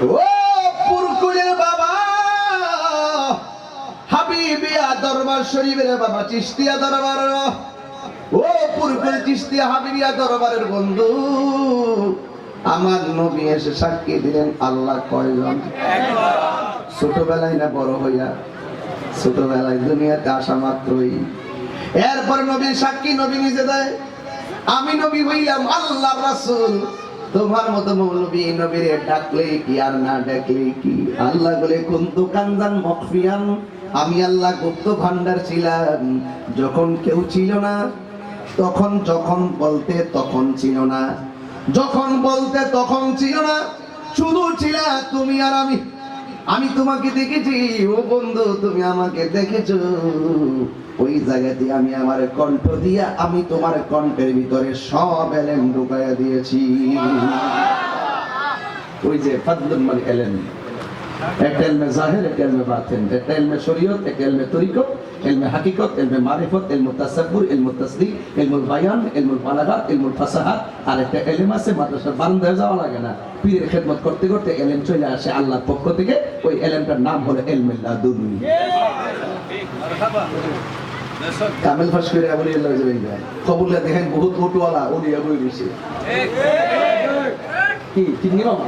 ও পুরকুলের বাবা হাবিবিয়া দরবার শরীফের বাবা চিশতিয়া দরবার, ও পুরকুল চিশতিয়া হাবিবিয়া দরবারের বন্ধু, আমার নবী এসে সাক্ষী দিলেন আল্লাহ কয়জন? ছোটবেলায় না বড় হইয়া? ছোটবেলায় দুনিয়াতে আসা মাত্রই। এরপর নবী সাক্ষী, নবী নিজে দেয় আমি নবী হইলাম আল্লাহর রাসূল। তোমার মতো মৌলবী নবীরে ডাকলে কি আর না ডাকলে কি? আল্লাহ বলে কুনতু কানজান মখফিয়ান, আমি আল্লাহ গুপ্ত ভান্ডার ছিলাম, যখন কেউ ছিল না তখন, যখন বলতে তখন ছিল না, যখন বলতে তখন ছিল না, শুধু ছিল তুমি আর আমি। আমি তোমাকে দেখেছি ও বন্ধু, তুমি আমাকে দেখেছো, ওই জায়গাতে আমি আমার কণ্ঠ দিয়া আমি তোমার কণ্ঠের ভিতরে সব এলেম ঢুকাইয়া দিয়েছি। ওই যে ফাদলুল মাল এলেম, একটা এলমে জাহির, একটা এলমে বাতিন, একটা এলমে শরীয়ত, একটা এলমে তরিকত, এলমে হাকিকত, এলমে মারিফত, এলমে তাসাব্বুর, এলমে তাসদিক, এলমুল বায়ান, এলমুল বালাগাত, এলমুল ফাসাহাত। আর একটা এলেম আছে মাদ্রাসার বারান্দায় যাওয়া লাগে না, পীরের খেদমত করতে করতে এলেম চলে আসে আল্লাহর পক্ষ থেকে, ওই এলেমটার নাম হলো ইলমুল লাদুনী। কামেল ফাঁস করে আবুল আল্লাহ যাবেন না, কবুল্লা দেখেন বহুত ফটোওয়ালা উনি আবুল দিছে কি ঠিক নি বাবা?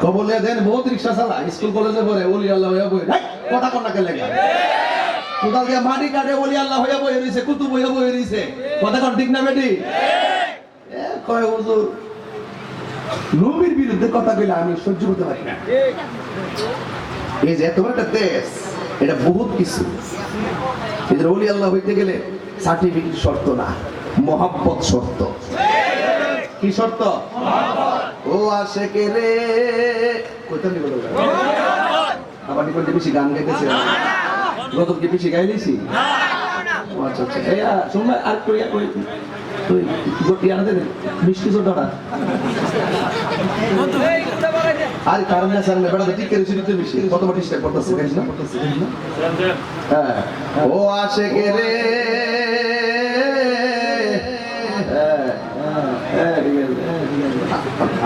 কবুল্লা দেন বহুত রিকশা চালা, স্কুল কলেজে পড়ে ওলি আল্লাহ হইয়া বই, কথা কোন নাকে লেখা কোদাল দিয়ে মাটি কাটে ওলি আল্লাহ হইয়া বই রইছে, কুতুব হইয়া বই রইছে, কথা কোন ঠিক না বেটি? কয় হুজুর নবীর বিরুদ্ধে কথা কইলে আমি সহ্য করতে পারি না। এই যে এত বড় একটা দেশ, এটা বহুত কিছু। এদের ওলি আল্লাহ হইতে গেলে সার্টিফিকেট শর্ত না, মহব্বত শর্ত। কি শর্ত? ও আশেকে রে কইতে নি বলো আবার কি করতে বেশি গান গাইতেছে, গতব কি বেশি গাইলেছি? আচ্ছা আচ্ছা, এই শুনবা আর কইয়া কই তুই গোটি আনতে দে মিষ্টি সোডাটা আর কারণ না স্যার বেটা ঠিক করে শুনতে বেশি কত বড় স্টেপ করতেছে গাইছ না? হ্যাঁ ও আশেকে রে,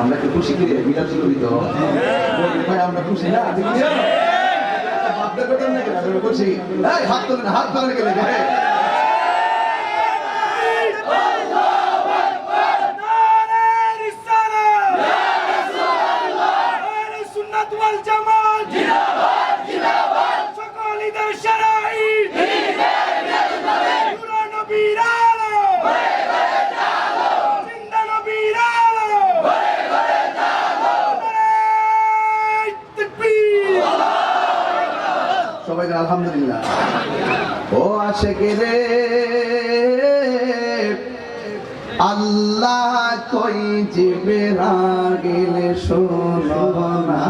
আমরা কি খুশি কি রে মিলাদ করি তো ভাই, আমরা খুশি না? বাপদের কথা না কেন আমরা খুশি? এই হাত তোলেন, হাত তোলেন কেন? সবাই আলহামদুলিল্লাহ। ও আশেকে রে আল্লাহ কই জিবে রাগিলে শোনো না,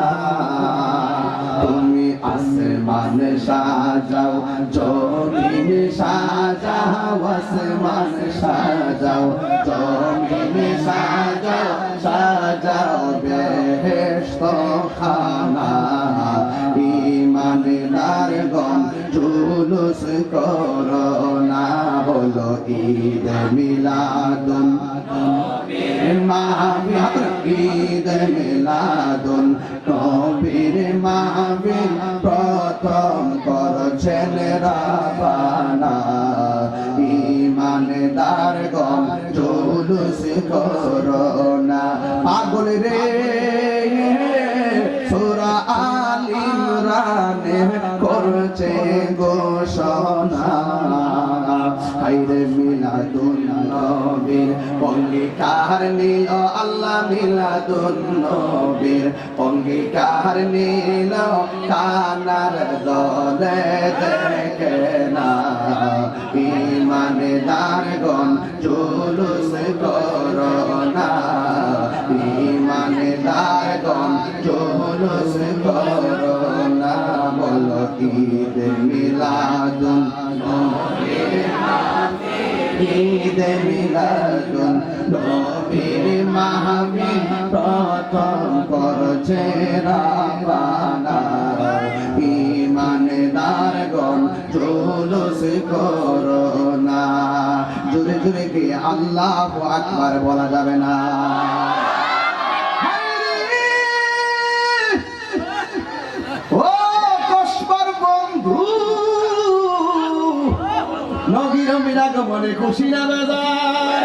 তুমি আসমান সাজাও, জমিন সাজাও, আসমান সাজাও, জমিন সাজাও, সাজাও বেহেশত খানা, ইমানদার গণ জুলুস করো না, বলো ঈদ মিলাদুন মাহফিল, ঈদ মিলাদুন নবীর মাহফিল প্রথম করছেন রাব্বানা, ইমানদার গণ জুলুস করো না। পাগল রে সূরা আল ইমরানে করছে ঘোষণা, হায়রে মিলাদুন নবীর অঙ্গীকার নিল আল্লাহ, মিলাদুন নবীর অঙ্গীকার নিল, কানার দলে দেখে না, ইমানদার গণ জুলুস করো না, ইমানদার গণ জুলুস করো না, বলো ঈদ মিলাদুন নবীর, ঈদ মিলাদুন নবীর মাহফিল প্রথম করছে রাব্বানা, ইমানদার গণ জুলুস করো না। জোরে জোরে কি আল্লাহু আকবার বলা যাবে না? খুশি না বেজার?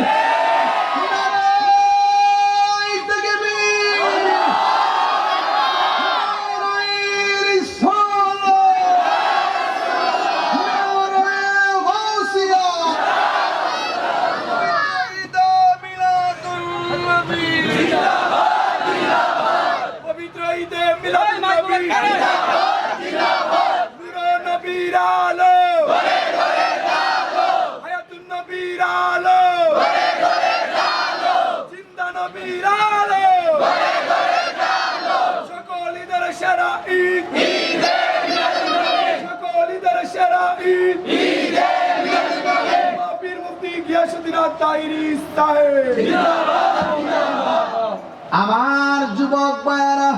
আমার যুবক ভাইরা,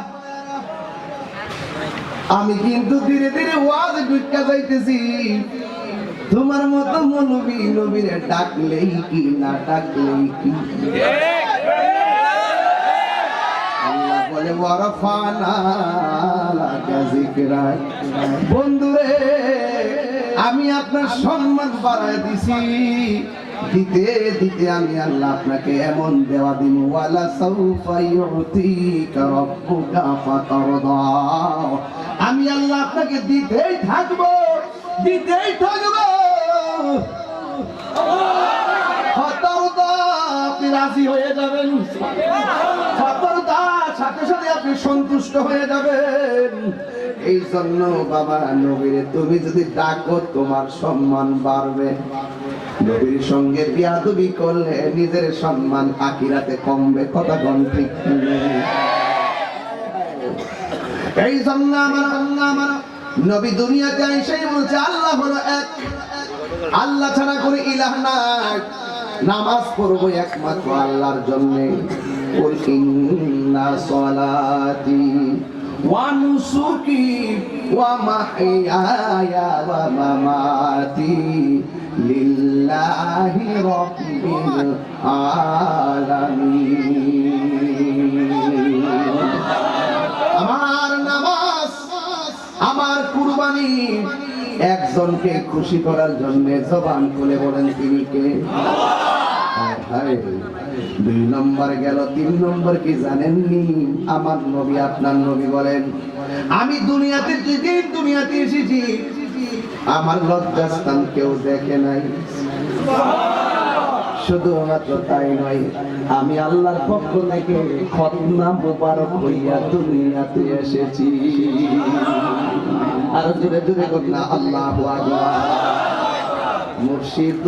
আমি কিন্তু ধীরে ধীরে ওয়াজ ঢুকা যাইতেছি। তোমার মতো নবী নবীরে ডাকলেই কি না ডাকলেই কি? আল্লাহ বলে ওয়ারফানা লাকা যিকরাক। বন্ধুরে, আমি আপনার সম্মান বাড়ায় দিছি। দিতে দিতে আমি আল্লাহ আপনাকে এমন দেওয়া দিন, ওয়ালা সাউফা ইউতিকা রাব্বুকা ফাতারদা। আমি আল্লাহ আপনাকে দিতেই থাকবো, দিতেই থাকবো। ফাতারদা, আপনি রাজি হয়ে যাবেন। ফাতারদা, সাথে সাথে আপনি সন্তুষ্ট হয়ে যাবেন। এই জন্য বাবা নবীরে তুমি যদি ডাকো তোমার সম্মান বাড়বে। নবীর সঙ্গে বিয়াদবি করলে নিজের সম্মান আখিরাতে কমবে। কথা কোন ঠিক? এই জন্য আমার নবী দুনিয়াতে এসেই বলছে আল্লাহ হলো এক, আল্লাহ ছাড়া কোনো ইলাহ নাই। নামাজ পড়বো একমাত্র আল্লাহর জন্য। কুল ইন্না সলাতি ওয়া নুসুকি ওয়া মাহইয়ায়া ওয়া মামাতি লিল্লাহি রাব্বিল আলামিন। আমার নামাজ, আমার কুরবানি একজনকে খুশি করার জন্য। জবান খুলে বলেন তিনি কে? দুই নম্বর গেল, তিন নম্বর কি জানেননি? আমার নবী, আপনার নবী বলেন, আমি দুনিয়াতে যেদিন দুনিয়াতে এসেছি আমার লজ্জাস্থান কেউ দেখে নাই। শুধুমাত্র তাই নয়, আমি আল্লাহর পক্ষ থেকে খতনা মুবারক হইয়া দুনিয়াতে এসেছি। আর জোরে জোরে বলুন না আল্লাহু আকবার। মুর্শিদ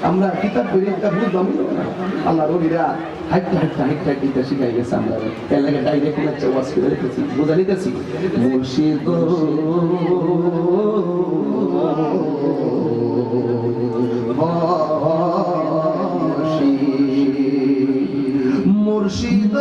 আমরা কিতাব পড়ি, একটা বুঝ আল্লাহ রবিরা হাইটটা হাইটটা হাইটটা হাইটটা শিখাই গেছে। আমরা এর লাগে ডাইরেক্ট লেকচার ওয়াজ করে রেখেছি, বুঝা নিতেছি। মুর্শিদ মুর্শিদ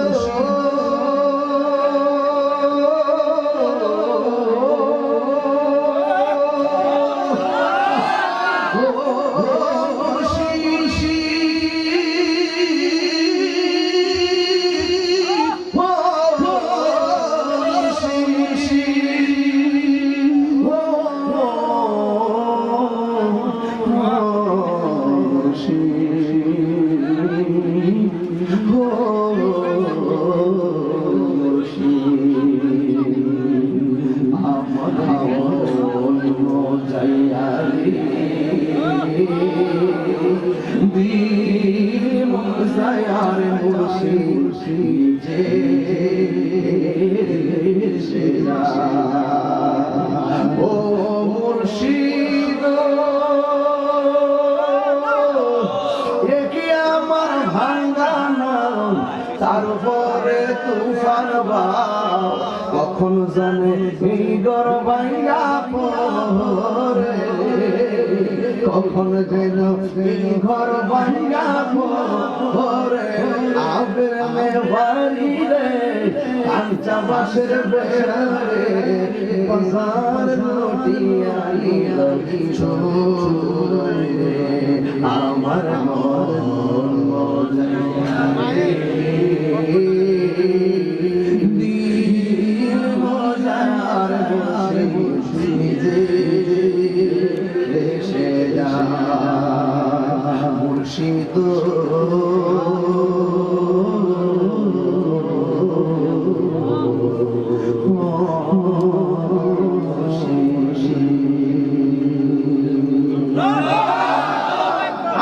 কখন জানে এই ঘর ভাঙা পড়ে, কখন যেন এই ঘর ভাঙা পড়ে। আবের মে বাড়ি রে কাঁচা বাঁশের বেড়া রে, বাজার রুটি আলিয়া ছোড়ে আমার মন মজায় দিল মজার বসে বসে নিজে এসে যা মুর্শিদ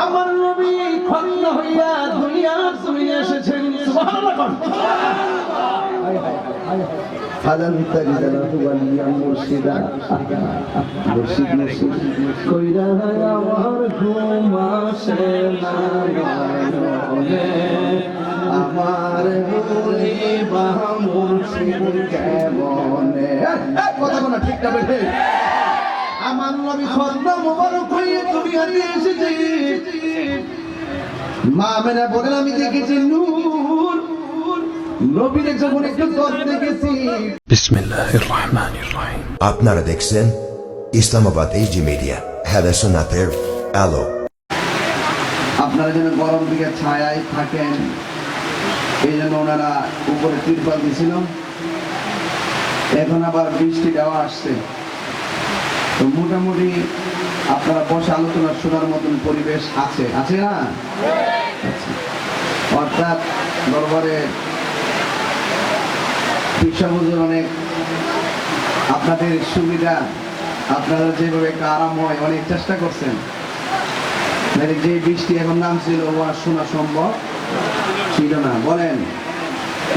আমার নবী খন্ড হইয়া দুনিয়ার জমিনে এসেছেন। সুবহানাল্লাহ। ফালান তাজিদ লাহু ওয়ালিয়া মুর্শিদা, মুর্শিদ মুর্শিদ কইরা আমার ঘুম আসে না মনে, আমার বলি বা মুর্শিদ কেমনে। কথা বলা ঠিক না বেঠে? আমার নবী খন্ড মোবারক হইয়া দুনিয়াতে এসেছে। মা আমেনা বলেন আমি দেখেছি নূর, নবীর যখন একটু কর দেখেছি। বিসমিল্লাহির রহমানির রহিম। আপনারা দেখছেন ইসলামাবাদ এইজি মিডিয়া, হাদা সুন্নাতের আলো। আপনারা যেন গরম দিকে ছায়ায় থাকেন, এই জন্য ওনারা উপরে তিরপাল দিয়েছিল। এখন আবার বৃষ্টি দেওয়া আসছে, তো মোটামুটি আপনারা বসে আলোচনা শোনার মতন পরিবেশ আছে, আছে না? অর্থাৎ দরবারে পিসাবুজুর অনেক আপনাদের সুবিধা, আপনারা যেভাবে একটা আরাম হয় অনেক চেষ্টা করছেন। মানে যে বৃষ্টি এখন নামছিল ও আর শোনা সম্ভব ছিল না। বলেন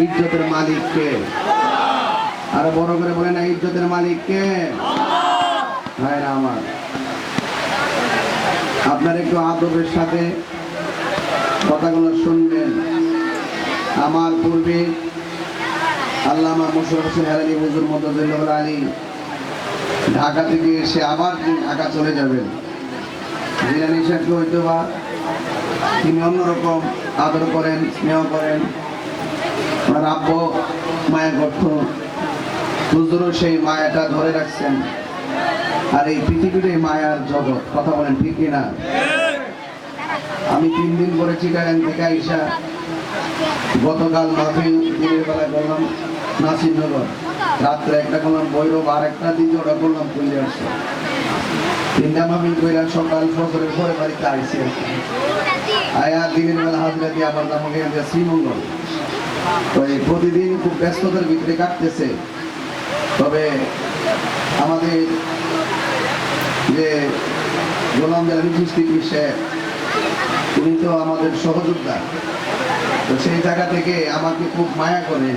ইজ্জতের মালিক কে? আরো বড় করে বলেন না, ইজ্জতের মালিক কে? ভাইরা আমার, আপনারা একটু আদবের সাথে কথাগুলো শুনবেন। আমার পূর্বে আল্লামা মোশাররফ হোসেন হেলালি হুজুর মদদুল্লাহ আলী ঢাকা থেকে এসে আবার ঢাকা চলে যাবেন। জিলানী সাহেবকে হয়তো বা তিনি অন্যরকম আদর করেন, স্নেহ করেন, ওনার আব্বু মায়া করত, হুজুরও সেই মায়াটা ধরে রাখছেন। আর এই পৃথিবীর এই মায়ার জগৎ, কথা বলেন ঠিক কিনা? আমি 3 দিন পরে চিটাগাং থেকে আইসা গতকাল মাহফিল দিনের বেলা করলাম নাসিরনগর, রাত্রে একটা করলাম ভৈরব, আর একটা দ্বিতীয়টা করলাম কুলিয়ারস। 3টা মাহফিল কইরা সকাল ফজরের পরে বাড়িতে আইসি। আয়া দিনের বেলা হাজরা দিয়ে আবার আমাকে শ্রীমঙ্গল। তো এই প্রতিদিন খুব ব্যস্ততার ভিতরে কাটতেছে। তবে আমাদের যে গোলাম জালালী চিশতি সাহেব, উনি তো আমাদের সহযোদ্ধা, তো সেই জায়গা থেকে আমাকে খুব মায়া করে।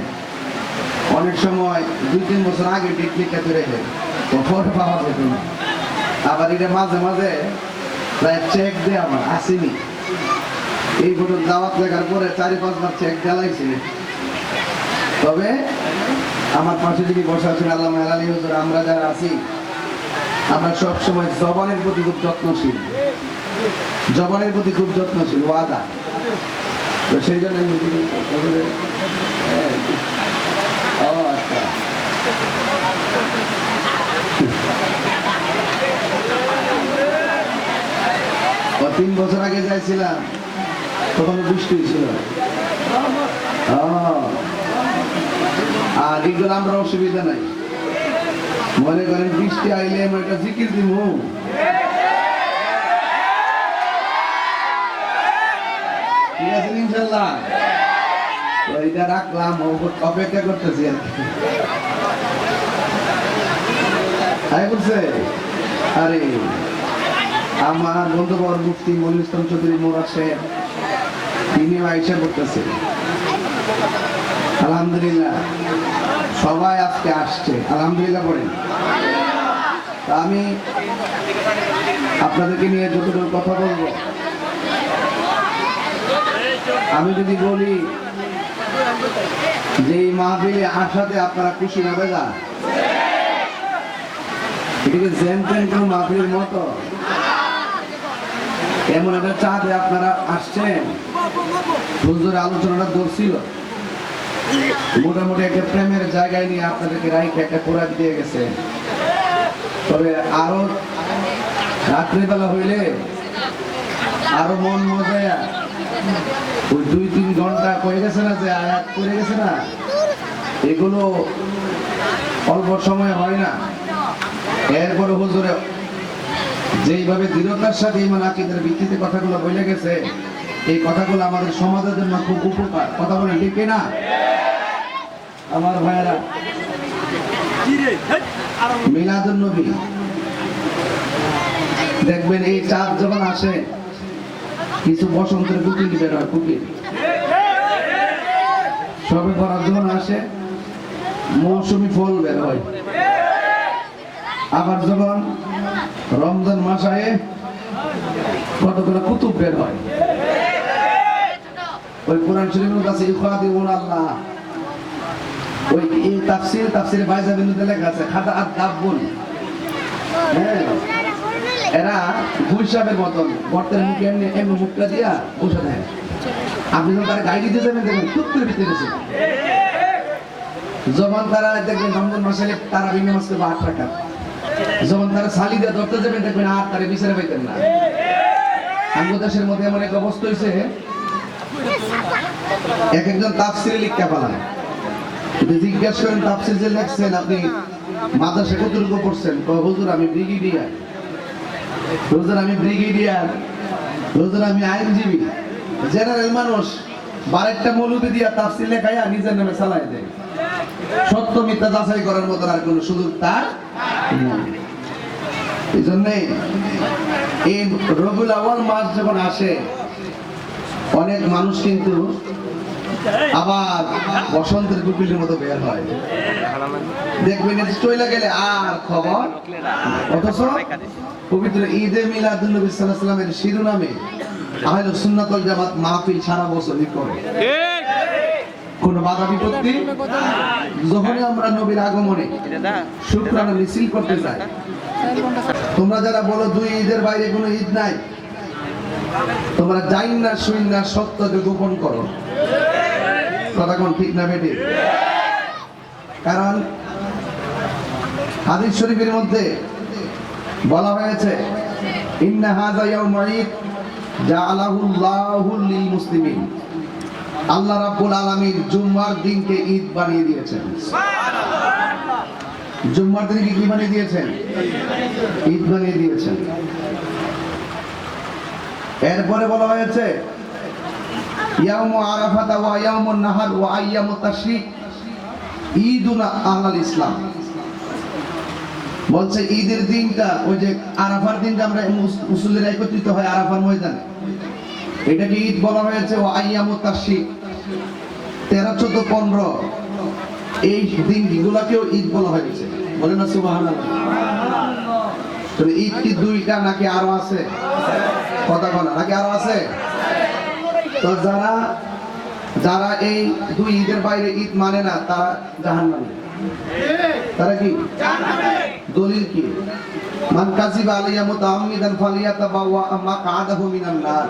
অনেক সময় 2-3 বছর আগে ডেট লিখে তৈরি হয়, তো পরে পাওয়া যেত না। আবার এটা মাঝে মাঝে প্রায় চেক দেয় আমার আসেনি। এই ফটোর দাওয়াত লেখার পরে 4-5 বার চেক জ্বালাইছে। তবে আমার পাশে যিনি বসা আছেন আল্লামা হেলালি হুজুর, আমরা যারা আছি আমরা সবসময় জবানের প্রতি খুব যত্নশীল, জবানের প্রতি খুব যত্নশীল, ওয়াদা। তো সেই জন্য আচ্ছা 3 বছর আগে যাইছিলাম, তখন বৃষ্টি ছিল। আর এগুলো আমরা অসুবিধা নাই, মনে করেন বৃষ্টি আইলে আমরা একটা জিকির দিব, ঠিক আছে ইনশাল্লাহ। তো এটা রাখলাম, অপেক্ষা করতেছি আর কি। আরে আমার বন্ধুবর মুফতি মনির ইসলাম চৌধুরী মোরাদ সাহেব, তিনিও আইসা করতেছে। আলহামদুলিল্লাহ সবাই আজকে আসছে, আলহামদুলিল্লাহ বলেন। আমি আপনাদেরকে নিয়ে যতটুকু কথা বলবো, আমি যদি বলি যে এই মাহফিলে আসাতে আপনারা খুশি হবে না? এদিকে জেনটেন কোন মাহফিলের মতো এমন একটা চাঁদে আপনারা আসছেন। হুজুর আলোচনাটা ধরছিল, মোটামুটি একটা প্রেমের জায়গায় নিয়ে আপনাদেরকে রাইখে একটা কোরআন দিয়ে গেছে। তবে আরো রাত্রিবেলা হইলে আরো মন মজায়া ওই 2-3 ঘন্টা কয়ে গেছে না, যে আয়াত করে গেছে না, এগুলো অল্প সময় হয় না। এরপরে হুজুরে যেইভাবে দৃঢ়তার সাথে ইমান আকীদার ভিত্তিতে কথাগুলো বলে গেছে, এই কথাগুলো আমাদের সমাজের জন্য খুব উপকার। কথা বলেন ঠিক না আমার ভাইয়েরা? মিলাদুন নবী দেখবেন এই চাঁদ যখন আসে কিছু বসন্তের কুকিল বের হয়, কুকিল সবে বরাত যখন আসে মৌসুমী ফল বের হয়। আবার যখন রমজান মাস আয়ে কতগুলো কুতুব বের হয়। ওই কোরআন শরীফের কাছে ইউখাদিউন আল্লাহ, ওই এই তাফসীরে বাইজাবিনুতে লেখা আছে খাদা আদ-দাব্বুন। হ্যাঁ, এরা গুইসাবের মতন গর্তের মুখে এমনি মুখটা দিয়া বসে থাকে। আপনি যখন তারা গাড়ি দিতে যাবেন দেখবেন খুব করে ভিতরে গেছে। যখন তারা দেখবেন রমজান মাসে তারা ভিন্ন মাসকে 8 টাকা, যখন তারা সালি দিয়ে ধরতে যাবেন দেখবেন আর তারা বিচারে পাইতেন না। আমাদের দেশের মধ্যে এমন এক অবস্থা হয়েছে, এক একজন তাফসীরে লিখতে পারেন, যদি জিজ্ঞেস করেন তাফসীর যে লিখছেন আপনি মাদ্রাসা কতটুকু পড়ছেন, হুজুর আমি ব্রিগেডিয়ার, হুজুর আমি ব্রিগেডিয়ার, হুজুর আমি আইনজীবী। জেনারেল মানুষ 12টা মৌলবি দিয়া তাফসীর লেখাইয়া নিজের নামে চালাই দেয়। সত্য মিথ্যা যাচাই করার মতো আর কোনো সুযোগ তার নেই। এই জন্যে এই রবিউল আউয়াল মাস যখন আসে অনেক মানুষ কিন্তু আবার বসন্তের কুকিলের মতো বের হয়। দেখবেন এটা চলে গেলে আর খবর। অথচ পবিত্র ঈদে মিলাদুন নবী সাল্লাল্লাহু আলাইহি ওয়াসাল্লামের শিরোনামে আহলুস সুন্নাত ওয়াল জামাত মাহফিল সারা বছরই করে। কোন বাধা বিপত্তি যখনই আমরা নবীর আগমনে শুকরানা মিছিল করতে যাই, তোমরা যারা বলো 2 ঈদের বাইরে কোনো ঈদ নাই, তোমরা জাইন না শুইন না সত্যকে গোপন করো। কথা কোন ঠিক না বেটি? কারণ হাদিস শরীফের মধ্যে বলা হয়েছে ইন্না হাযা ইয়াউমুল ঈদ জাআলাহুল্লাহু লিল মুসলিমিন। আল্লাহ রাব্বুল আলামিন জুম্মার দিনকে ঈদ বানিয়ে দিয়েছেন। জুম্মার দিনকে কি বানিয়ে দিয়েছেন? ঈদ বানিয়ে দিয়েছেন। এরপরে বলা হয়েছে ইয়াউমু আরাফাত ওয়া ইয়াউমুন নাহর ওয়া আইয়ামুত তাশরিক ঈদুন আহলাল ইসলাম। বলছে ঈদের দিনটা ওই যে আরাফার দিনটা আমরা মুসল্লিরা একত্রিত হয় আরাফার ময়দানে, এটাকে ঈদ বলা হয়েছে। ওয়া আইয়ামুত তাশরিক 13, 14, 15 এই দিনগুলোকেও ঈদ বলা হয়েছে। বলেন না সুবহানাল্লাহ। তাহলে ঈদ কি 2টা নাকি আরো আছে? কথা বলা নাকি আরো আছে? তো যারা এই 2 ঈদের বাইরে ঈদ মানে না তারা জাহান্নামী। তারা কি জাহান্নামী? দলিল কি? মান কাযিবা আলাইয়া মুতাআম্মিদান ফালিয়াতাবাওয়া মাকআদাহু মিনান নার।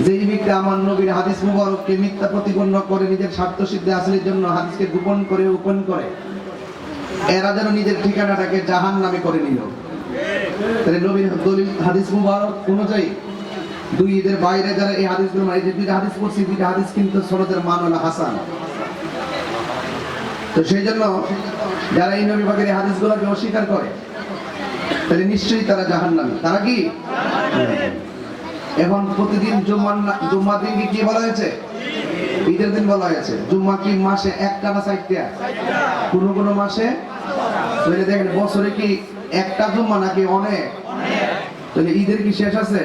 যেই ব্যক্তি আমার নবীর হাদিস মুবারককে মিথ্যা প্রতিপন্ন করে নিজের স্বার্থ সিদ্ধি হাসিলের জন্য হাদিসকে গোপন করে এরা যেন নিজের ঠিকানাটাকে জাহান্নামে করে নিল। তাহলে নবীর দলিল হাদিস মুবারক অনুযায়ী 2 ঈদের বাইরে যারা এই হাদিসগুলো মানে যে 2টা হাদিস পড়ছি, 2টা হাদিস কিন্তু সনদের মান হলো হাসান। তো সেই জন্য যারা এই নবী পাকের এই হাদিসগুলোকে অস্বীকার করে তাহলে নিশ্চয়ই তারা জাহান্নামী। তারা কি? এখন প্রতিদিন জুম্মার দিন কি বলা হয়েছে? ঈদের দিন বলা হয়েছে। জুম্মা কি মাসে একটা না 4টা? কোন মাসে তাহলে দেখেন বছরে কি একটা জুম্মা নাকি অনেক? তাহলে ঈদের কি শেষ আছে?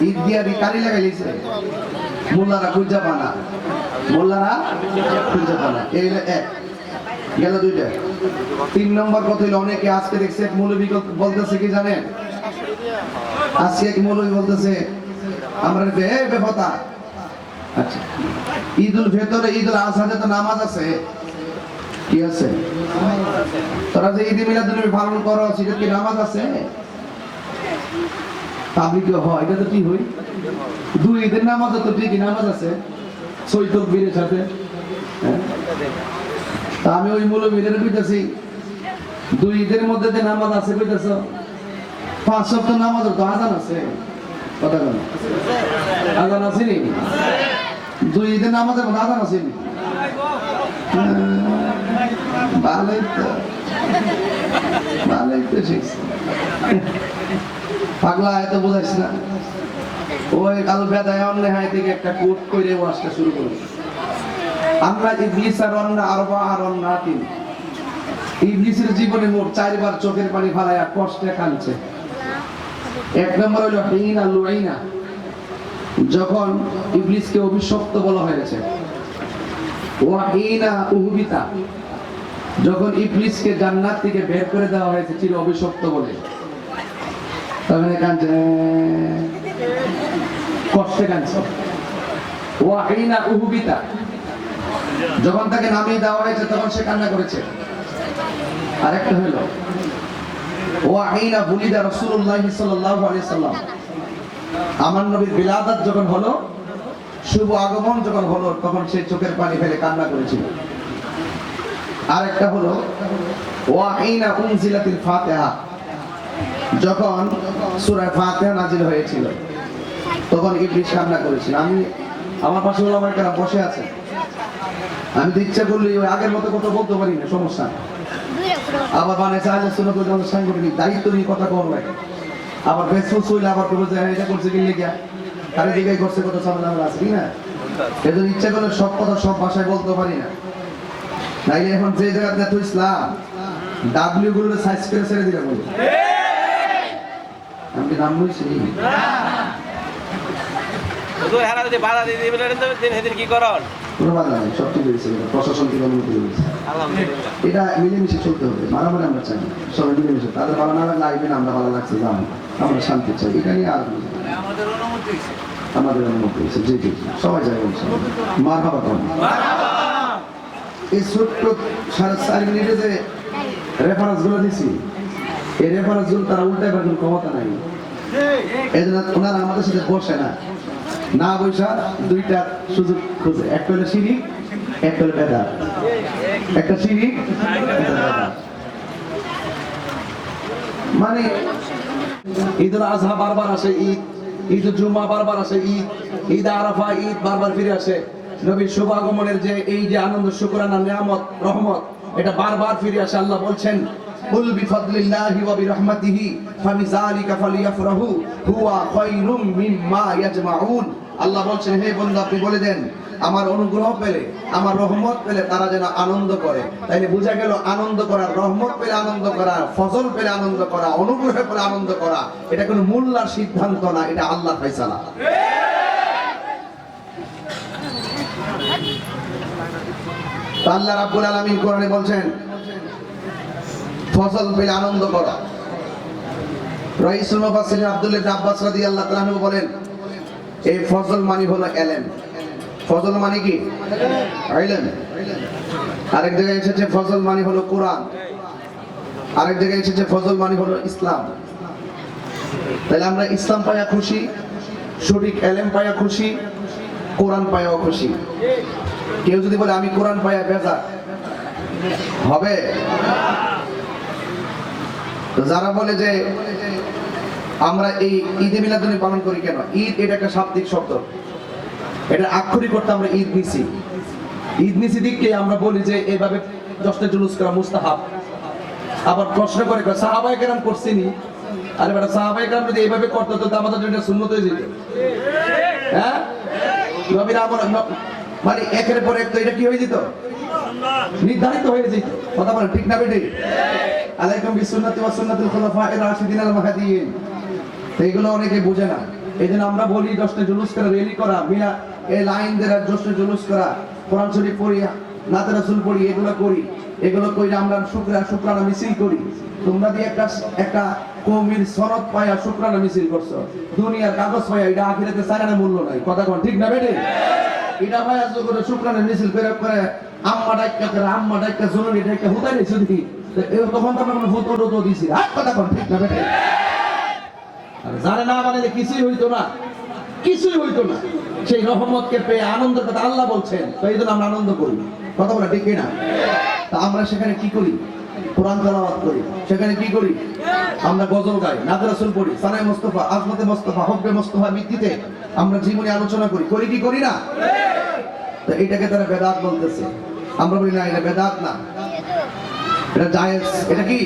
ঈদ দিয়া কারি লাগাইছে মোল্লারা খুঁজা পানা, এই এক গেল 2টা। 3 নম্বর কথা হলো অনেকে আজকে দেখছে এক মৌলবী বলতেছে কি জানেন? আজকে এক মৌলবী বলতেছে আমরা বেফতা আচ্ছা, ঈদুল ফিতরে ঈদুল আজহাতে তো নামাজ আছে, কি আছে? তোরা যে ঈদ মিলাদুন্নবী পালন করো সেটা কি নামাজ আছে? তাবলিগে হয়, এটা তো কি হই? দুই ঈদের নামাজ তো ঠিকই নামাজ আছে, ছয় তাকবীরের সাথে। হ্যাঁ? তা আমি ওই মৌলবীদের কইতাছি, দুই ঈদের মধ্যে যে নামাজ আছে কইতাছ, 5 সপ্তাহ নামাজ তো আজান আছে, কথা বল, আজান আছে নি? দুই ঈদের নামাজের মধ্যে আজান আছে নি? ভালোই তো, ভালোই তো শিখছি। পাগলা এত বোঝাইছ না। ওই কাল বেদায় অন্যায় থেকে একটা কোট করে ওয়াজটা শুরু করি। আমরা ইবলিস আর অন্না আরবা আর অন্না তিন। ইবলিসের জীবনে মোট 4 বার চোখের পানি ফালায়া কষ্টে কাঁদছে। এক নম্বর হলো হিনা লুইনা, যখন ইবলিসকে অভিশপ্ত বলা হয়েছে। ওয়াহিনা উহবিতা, যখন ইবলিসকে জান্নাত থেকে বের করে দেওয়া হয়েছে চির অভিশপ্ত বলে, তখন কাঁদছে, কষ্টে কাঁদছে। ওয়াহিনা উহবিতা, যখন তাকে নামিয়ে দেওয়া হয়েছে তখন সে কান্না করেছে। আরেকটা হলো ওয়াহিনা বুলিদা রাসূলুল্লাহ সাল্লাল্লাহু আলাইহি সাল্লাম, আমার নবীর বিলাদাত যখন হলো, শুভ আগমন যখন হলো, তখন সে চোখের পানি ফেলে কান্না করেছিল। আরেকটা হলো ওয়াহিনা উনজিলাতিল ফাতিহা, যখন সূরা ফাতিহা নাযিল হয়েছিল তখন ইবলিস কান্না করেছিল। আমি আমার পাশে ওলামায়ে কেরাম বসে আছে, আমি তো ইচ্ছা করলে ওই আগের মতো কথা বলতে পারি না, সমস্যা। আবার মানে চাইলে শুনে করলে আমাদের সাংগঠনিক দায়িত্ব নিয়ে কথা করবে, আবার ফেসবুক চলে আবার করবো যে এটা করছে কি লেগে আরে দিকে করছে কত ঝামেলা আছে, ঠিক না? এজন্য ইচ্ছা করলে সব কথা সব ভাষায় বলতে পারি না। নাইলে এখন যে জায়গাতে তুই ইসলাম ডাব্লিউ গুলো সাইজ করে ছেড়ে দিলাম, আমি নাম বলছি তো এরা যদি বাধা দিয়ে দিবেন দিন হেদিন কি করন? কোনো বাধা নাই, সব ঠিক হয়েছে, প্রশাসন থেকে অনুমতি দিয়েছে। আলহামদুলিল্লাহ, এটা মিলেমিশে চলতে হবে, মারামারি আমরা চাই না, সবাই মিলেমিশে। তাদের ভালো না লাগলে আইবেন, আমরা ভালো লাগছে যান, আমরা শান্তি চাই, এটা নিয়ে আর আমাদের অনুমতি হয়েছে। জি জি জি, সবাই যাই বলছে মারহাবা করেন। এই ছোট্ট 4.5 মিনিটে যে রেফারেন্স গুলো দিছি, এই রেফারেন্স গুলো তারা উল্টাই পাঠানোর ক্ষমতা নাই। এই জন্য ওনারা আমাদের সাথে বসে না, না বৈশা দুইটা সুযোগ খুঁজে, একটা হলো শিরিক, একটা হলো বেদাত। একটা শিরিক, একটা বেদাত। মানে ঈদুল আজহা বারবার আসে, ঈদ জুমা বারবার আসে, ঈদ আরাফা, ঈদ বারবার ফিরে আসে। নবীর শুভ আগমনের যে এই যে আনন্দ, শুকরানা, নিয়ামত, রহমত, এটা বারবার ফিরে আসে। আল্লাহ বলছেন কুল বিফাদলিল্লাহি ওয়া বিরহমাতিহি ফাবিযালিকা ফালিয়াফরাহু হুয়া খায়রুম মিম্মা ইয়াজমাউন। আল্লাহ বলছেন, হে বন্ধু আপনি বলে দেন আমার অনুগ্রহ পেলে, আমার রহমত পেলে তারা যেন আনন্দ করে। তাইলে বোঝা গেল আনন্দ করা, রহমত পেলে আনন্দ করা, ফজল পেলে আনন্দ করা, অনুগ্রহ পেলে আনন্দ করা, এটা কোনো মোল্লার সিদ্ধান্ত না, এটা আল্লাহর ফয়সালা। আল্লাহ রাব্বুল আলামিন কোরআনে বলছেন ফজল পেলে আনন্দ করা। রাইসুল মুফাসসিরিন আব্দুল্লাহ ইবনে আব্বাস রাদিয়াল্লাহু তাআলা আনহু বলেন, এই ফজল মানে হলো ইলম। ফজল মানে কি? ইলম। আরেক জায়গায় এসেছে ফজল মানে হলো কোরআন, আরেক জায়গায় এসেছে ফজল মানে হলো ইসলাম। তাহলে আমরা ইসলাম পায়া খুশি, সঠিক ইলম পায়া খুশি, কোরআন পায়াও খুশি। কেউ যদি বলে আমি কোরআন পায়া বেজার হবে, তো যারা বলে যে আমরা এই ঈদে মিলাদুন্নবী পালন করি কেন, ঈদ এটা একটা শাব্দিক শব্দ, এটা আক্ষরিক অর্থে আমরা ঈদ নিছি। ঈদ নিছি দিককে আমরা বলি যে এইভাবে জশ্নে জুলুস করা মুস্তাহাব। আবার প্রশ্ন করে সাহাবায়ে কেরাম করছিনি, আরে বেটা সাহাবায়ে কেরাম যদি এইভাবে করতো তো আমাদের জন্য সুন্নত হয়ে যেত। হ্যাঁ, নবীর আমল মানে একের পর এক, তো এটা কি হয়ে যেত? নির্ধারিত হয়ে যেত। কথা বলেন ঠিক না বেটি? আলাইকুম বিসুন্নতি ওয়া সুন্নাতুল খুলাফায়ে রাশিদিন আল মাহদিয়িন। এইগুলো অনেকে বোঝে না, এইজন্য আমরা বলি জশ্নে জুলুস করা, র্যালি করা, মিলা এই লাইন দেওয়া, জশ্নে জুলুস করা, কোরআন শরীফ পড়ি, নাতে রাসূল পড়ি, এগুলো করি। এগুলো কইরা আমরা শুকরানা মিছিল করি। তোমরা দিয়ে একটা কওমির সনদ পায়া শুকরানা মিছিল করছো, দুনিয়ার কাগজ পায়া, এটা আখিরাতে সারানা মূল্য নাই। কথা কোন ঠিক না বেটি? এটা হয় আজ করে শুক্রানের মিছিল করে আম্মা ডাক্কা জরুরি ডাক্কা হুদাই নিছে দেখি তখন তো আমরা কোনো ফটো টটো দিছি আর কথা কোন ঠিক না বেটে আর জানে না মানে কিছুই হইতো না সেই রহমতকে পেয়ে আনন্দের কথা আল্লাহ বলছেন তো এই জন্য আমরা আনন্দ করি কথা বলা ঠিক না তা আমরা সেখানে কি করি কোরআন তেলাওয়াত করি সেখানে কি করি আমরা গজল গাই নাত রাসূল পড়ি সানায়ে মুস্তাফা আজমতে মুস্তাফা হব্বে মুস্তাফা ভিত্তিতে আমরা জীবনী আলোচনা করি কি করি না তো এটাকে তারা বেদাত বলতেছে আমরা বলি না এটা বেদাত না এটা জায়েজ এটা কি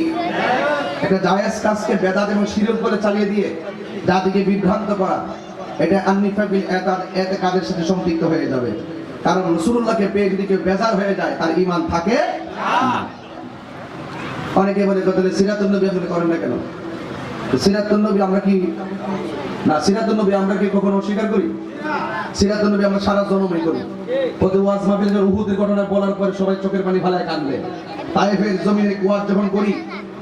এটা জায়েজ কাজকে বেদাত এবং শিরক বলে চালিয়ে দিয়ে জাতিকে বিভ্রান্ত করা এটা আননিফাবিল এতে কাদের সাথে সম্পৃক্ত হয়ে যাবে কারণ রাসূলুল্লাহকে পেয়ে যদি কেউ বেজার হয়ে যায় তার ঈমান থাকে না অনেকে বলে তাহলে সিরাতুন নবী আপনি করেন না কেন সিরাতুন নবী আমরা কি সিরাতুন নবী আমরা কি কখনো অস্বীকার করি সিরাতুন নবী আমরা সারা জন্মই করি প্রতি ওয়াজ মাহফিলে উহুদের ঘটনা বলার পরে সবাই চোখের পানি ফেলায় কাঁদে তায়েফের জমিনে ওয়াজ যখন করি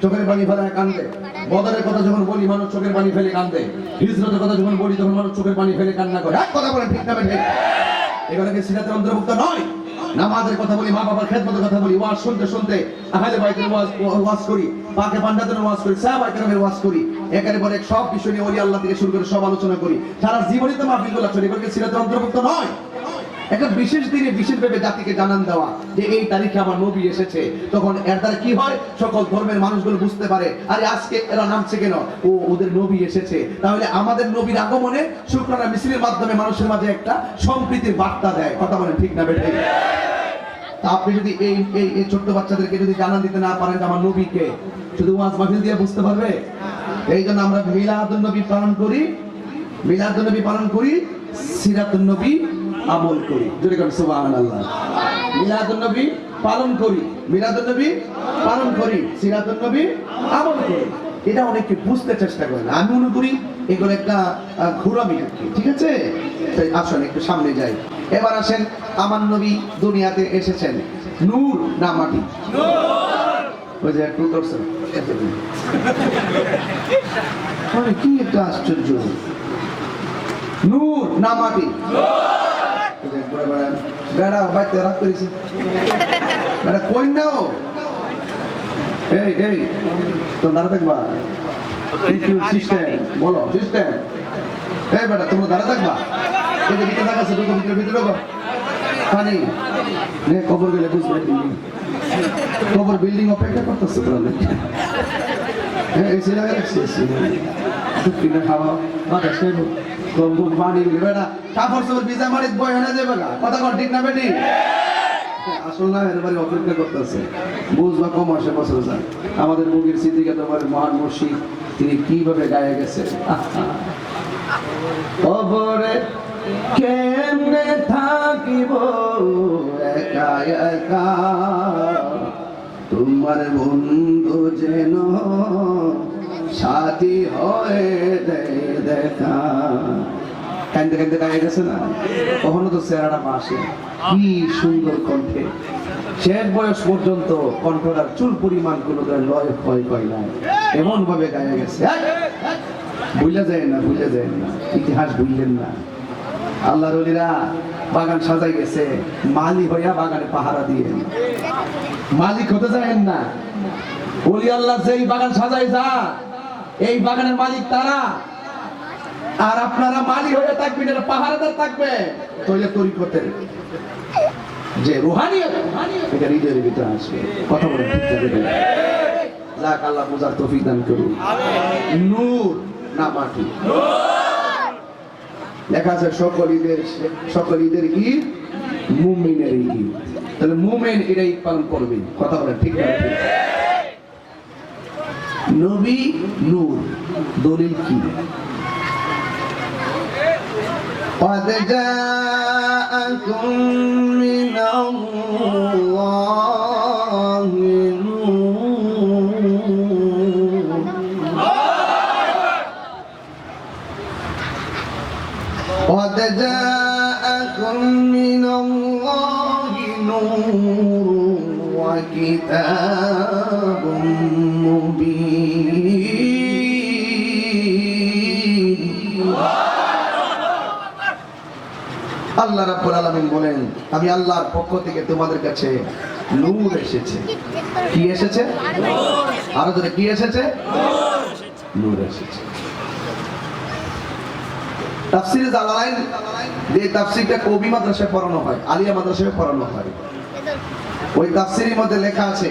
চোখের পানি ফেলায় কাঁদে বদরের কথা যখন বলি মানুষ চোখের পানি ফেলে কাঁদে হিজরতের কথা যখন বলি তখন মানুষ চোখের পানি ফেলে কান্না করে এক কথা বলেন ঠিক না ঠিক এগুলো কি সিরাতের অন্তর্ভুক্ত নয় নামাজের কথা বলি মা বাবার খেদমতের কথা বলি ওয়াজ শুনতে আহলে বাইতের ওয়াজ করি পাকে পান্ডাতের ওয়াজ করি সাহাবায়ে কেরামের ওয়াজ করি একেবারে সব বিষয় নিয়ে ওলি আল্লাহ থেকে শুরু করে সব আলোচনা করি সারা জীবনই তো মাহফিলগুলো চলে এগুলো কি সিরাতের অন্তর্ভুক্ত নয় একটা বিশেষ দিনে বিশেষভাবে জাতিকে জানান দেওয়া যে এই তারিখে আমার নবী এসেছে তখন এর দ্বারা কি হয় সকল ধর্মের মানুষগুলো বুঝতে পারে আরে আজকে এরা নামছে কেন ও ওদের নবী এসেছে তাহলে আমাদের নবীর আগমনে শুকরানা মিছিলের মাধ্যমে মানুষের মাঝে একটা সম্প্রীতির বার্তা দেয় কথা বলেন ঠিক না বেঠিক তা আপনি যদি এই ছোট্ট বাচ্চাদেরকে যদি জানান দিতে না পারেন যে আমার নবীকে শুধু ওয়াজ মাহফিল দিয়ে বুঝতে পারবে এই জন্য আমরা মিলাদুন নবী পালন করি সিরাতুন নবী আমল করি জোরে করে সুবহানাল্লাহ মিলাদুন নবী পালন করি সিরাতুন নবী আমল করি এটা অনেকে বুঝতে চেষ্টা করে না আমি মনে করি এগুলো একটা ঘুরামি ঠিক আছে তাই আসুন একটু সামনে যাই এবার আসেন আমার নবী দুনিয়াতে এসেছেন নূর না মাটি ওই যে একটু করছেন কি একটা আশ্চর্য নূর না মাটি বেড়া বাইতে রাগ করেছে বেড়া কই নাও এই তো দাঁড়া থাকবা সিস্টেম বলো সিস্টেম এই বেটা তোমরা দাঁড়া থাকবা এই যে ভিতরে থাকাছে ভিতরে পানি নে কবর গেলে বুঝবে কবর বিল্ডিং অপেক্ষা করতেছে এই ছিল খাওয়া বাতাস খাইব পানি বেটা কাপড় চোপড় ভিজা মারিত বই হয়ে যাবে না কথা কর ঠিক না বেটি আসল না এবারে অপেক্ষা করতেছে বুঝবা কম আসে বছর যায় আমাদের মুগির সিদ্দিকা তোমার মহান মুর্শিদ তিনি কিভাবে গায়ে গেছে কবরে কেমনে থাকিব একা একা তোমার বন্ধু যেন সাথী হয়ে দেখা কান্দে কান্দে গায়ে গেছে না কখনো তো চেহারাটা মাসে কি সুন্দর কণ্ঠে শেষ বয়স পর্যন্ত কণ্ঠটার চুল পরিমাণ কোনো লয় ক্ষয় হয় না এমন ভাবে গায়ে গেছে ভুলে যায় না ইতিহাস ভুললেন না আল্লাহর ওলিরা বাগান সাজাই গেছে মালি হইয়া বাগানে পাহারা দিয়ে মালিক হতে যাবেন না ওলি আল্লাহ যেই বাগান সাজাই যা এই বাগানের মালিক তারা আর আপনারা মালি হয়ে থাকবেন এটা পাহারাদার থাকবে তাহলে তরিকতের যে রুহানিয়ত এটা হৃদয়ের ভিতরে আসবে কথা বলে ঠিক যাবে যাক আল্লাহ বুঝার তৌফিক দান করুন নূর না মাটি লেখা আছে সকল ঈদের ঈদ মুমিনের ঈদ তাহলে মুমিন এটা ঈদ পালন করবে কথা বলে ঠিক না নবী নূর দলিল কি قد جاءكم من الله نور قد جاءكم من الله نور وكتاب مبين আল্লাহ রাব্বুল আলামিন বলেন, আমি আল্লাহর পক্ষ থেকে তোমাদের কাছে নূর এসেছে। কি এসেছে? আরো জোরে, কি এসেছে? নূর এসেছে। তাফসীরে জালালাইন, যে তাফসীরটা কবি মাদ্রাসায় পড়ানো হয়, আলিয়া মাদ্রাসায় পড়ানো হয়, ওই তাফসীরের মধ্যে লেখা আছে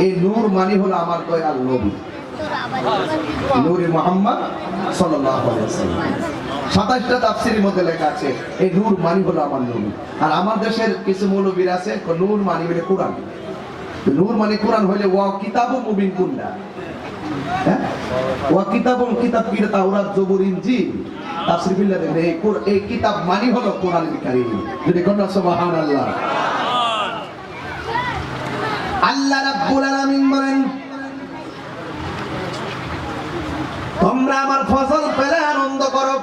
এই নূর মানে হলো আমার দয়াল নবী নূরে মুহাম্মদ সাল্লাল্লাহু আলাইহি ওয়াসাল্লাম। 27টা তাফসীরের মধ্যে লেখা আছে এই নূর মানে হলো আমার নবী। আর আমার দেশের কিছু মৌলবীর আছে নূর মানে হলো কোরআন। নূর মানে কোরআন হইলে ওয়া কিতাবুম মুবিন কুননা, হ্যাঁ, ওয়া কিতাবুম, কিতাব কি? তাওরাত, জবুর, ইনজিল। তাফসীর বিল্লাহ দেখেন এই কিতাব মানে হলো কোরআনুল কারীম। যদি কোন সুবহানাল্লাহ। আল্লাহ রাব্বুল আলামিন বলেন, তোমরা আমার ফজল পেলে আনন্দ করো,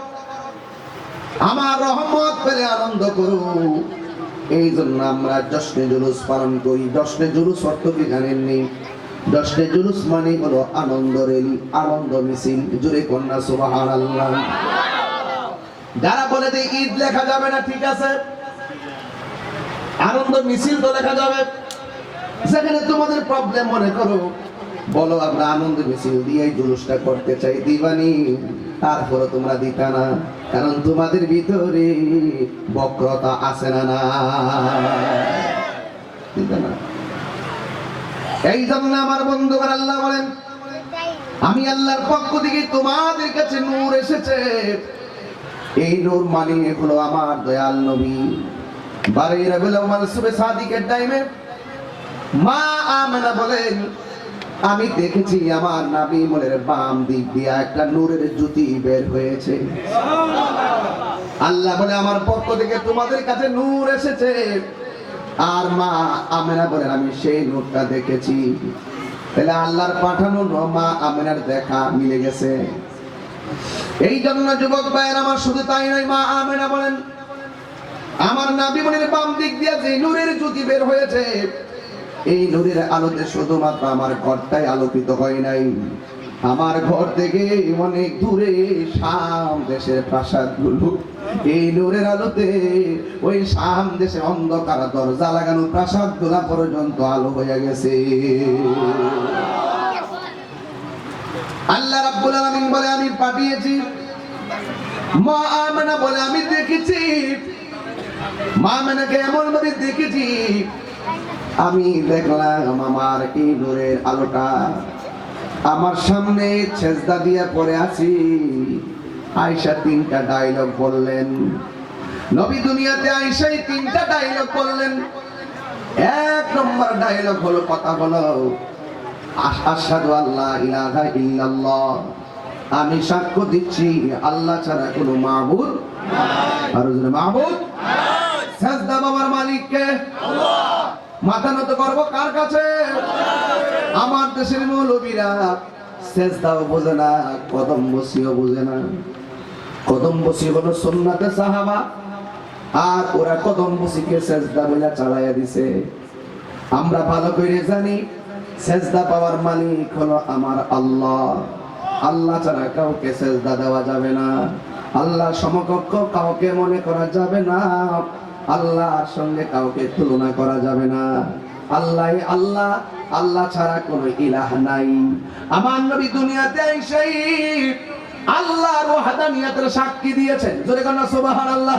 আমার রহমত পেলে আনন্দ করো। এই জন্য আমরা জশ্নে জুলুস পালন করি। জশ্নে জুলুস অর্থ কি জানেননি? জশ্নে জুলুস মানে হলো আনন্দ রেলি, আনন্দ মিছিল। জোরে কন্যা সুবহানাল্লাহ। যারা বলে যে ঈদ লেখা যাবে না, ঠিক আছে, আনন্দ মিছিল তো লেখা যাবে। সেখানে তোমাদের প্রবলেম মনে করো, বলো আমরা আনন্দ মিছিল দিয়ে জুলুসটা করতে চাই, দিবানি? তারপরে তোমরা দিতা না, কারণ তোমাদের ভিতরে বক্রতা আছে না? না, এই জন্য আমার বন্ধুগণ আল্লাহ বলেন, আমি আল্লাহর পক্ষ থেকে তোমাদের কাছে নূর এসেছে। এই নূর মানে হলো আমার দয়াল নবী। বারে রবিউল আউয়াল সুবে সাদিকের টাইমে মা আমেনা বলেন, আমি দেখেছি আমার নবী মনের বাম দিক দিয়ে একটা নূরের জ্যোতি বের হয়েছে। আল্লাহ বলে আমার পক্ষ থেকে তোমাদের কাছে নূর এসেছে। আর মা আমেনা বলেন, আমি সেই নূরটা দেখেছি। তাহলে আল্লাহর পাঠানো মা আমেনার দেখা মিলে গেছে। এই জন্য যুবক ভাইয়ের আমার, শুধু তাই নয়, মা আমেনা বলেন আমার নবী মনের বাম দিক দিয়ে যে নূরের জ্যোতি বের হয়েছে, এই নূরের আলোতে শুধুমাত্র আমার ঘরটাই আলোকিত হয় নাই, আমার ঘর থেকে অনেক দূরে শাম দেশের প্রাসাদগুলো এই নূরের আলোতে, ওই শাম দেশে অন্ধকার দরজা লাগানো প্রাসাদগুলা পর্যন্ত আলো হয়ে গেছে। আল্লাহ রাব্বুল আলামিন বলে, আমি পাঠিয়েছি। মা আমেনা বলে, আমি দেখেছি। মা আমেনাকে এমন ভাবে দেখেছি, আমি দেখলাম আমার এই নূরের আলোটা আমার সামনে সেজদা দিয়ে পড়ে আছি। আয়েশা 3টা ডায়লগ বললেন। নবী দুনিয়াতে আয়েশাই 3টা ডায়লগ বললেন। 1 নম্বর ডায়লগ হলো, কথা হলো, আশহাদু আল্লা ইলাহা ইল্লাল্লাহ, আমি সাক্ষ্য দিচ্ছি আল্লাহ ছাড়া কোনো মাবুদ নাই। আর জন্য মাবুদ নাই। সেজদা বাবার মালিককে আল্লাহ। মাথা নত করব কার কাছে? আমার দেশের মৌলবীরা সেজদাও বোঝে না, কদম বসিও বোঝে না। কদম বসি হলো সুন্নাতে সাহাবা, আর ওরা কদম বসিকে সেজদা বলে চালাইয়া দিছে। আমরা ভালো করে জানি সেজদা পাওয়ার মালিক হলো আমার আল্লাহ। আল্লাহ ছাড়া কাউকে সেজদা দেওয়া যাবে না, আল্লাহ সমকক্ষ কাউকে মনে করা যাবে না, আল্লাহর সঙ্গে কাউকে তুলনা করা যাবে না। আল্লাহ আল্লাহ, আল্লাহ ছাড়া কোনো ইলাহ নাই। আমার নবী দুনিয়াতে আইসাই আল্লাহর ওয়াহদানিয়তের সাক্ষী দিয়েছেন। জোরে কোন সুবহানাল্লাহ।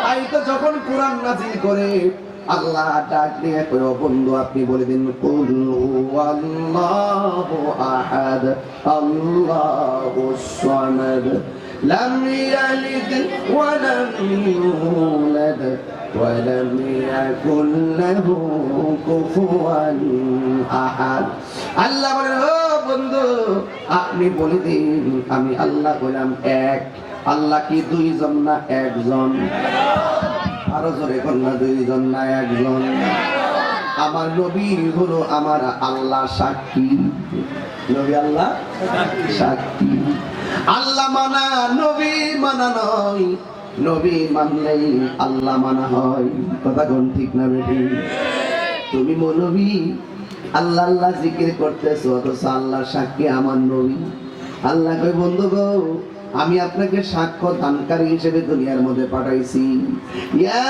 তাই তো যখন কোরআন নাযিল করে আল্লাহ ডাক দিয়ে কয়, বন্ধু আপনি বলে দিন, কুল হুয়াল্লাহু আহাদ আল্লাহুস সামাদ লাম ইয়ালিদ ওয়া লাম ইউলাদ ওয়া লাম ইয়াকুল লাহু কুফুয়ান আহাদ। আল্লাহ বলেন, ও বন্ধু আপনি বলে দিন আমি আল্লাহ বললাম এক। আল্লাহ কি দুইজন না একজন? আরো জোরে কন্যা, দুইজন না একজন? আমার নবী হলো আমার আল্লাহ সাক্ষী। নবী আল্লাহ সাক্ষী। আল্লাহ মানা নবী মানা নয়, নবী মানলেই আল্লাহ মানা হয়। কথা কোন ঠিক না বেটি? তুমি মৌলবী আল্লাহ আল্লাহ জিকির করতেছো, অথচ আল্লাহ সাক্ষী আমার নবী। আল্লাহ কই, বন্ধু গো আমি আপনাকে সাক্ষ্য দানকারী হিসেবে দুনিয়ার মধ্যে পাঠাইছি। ইয়া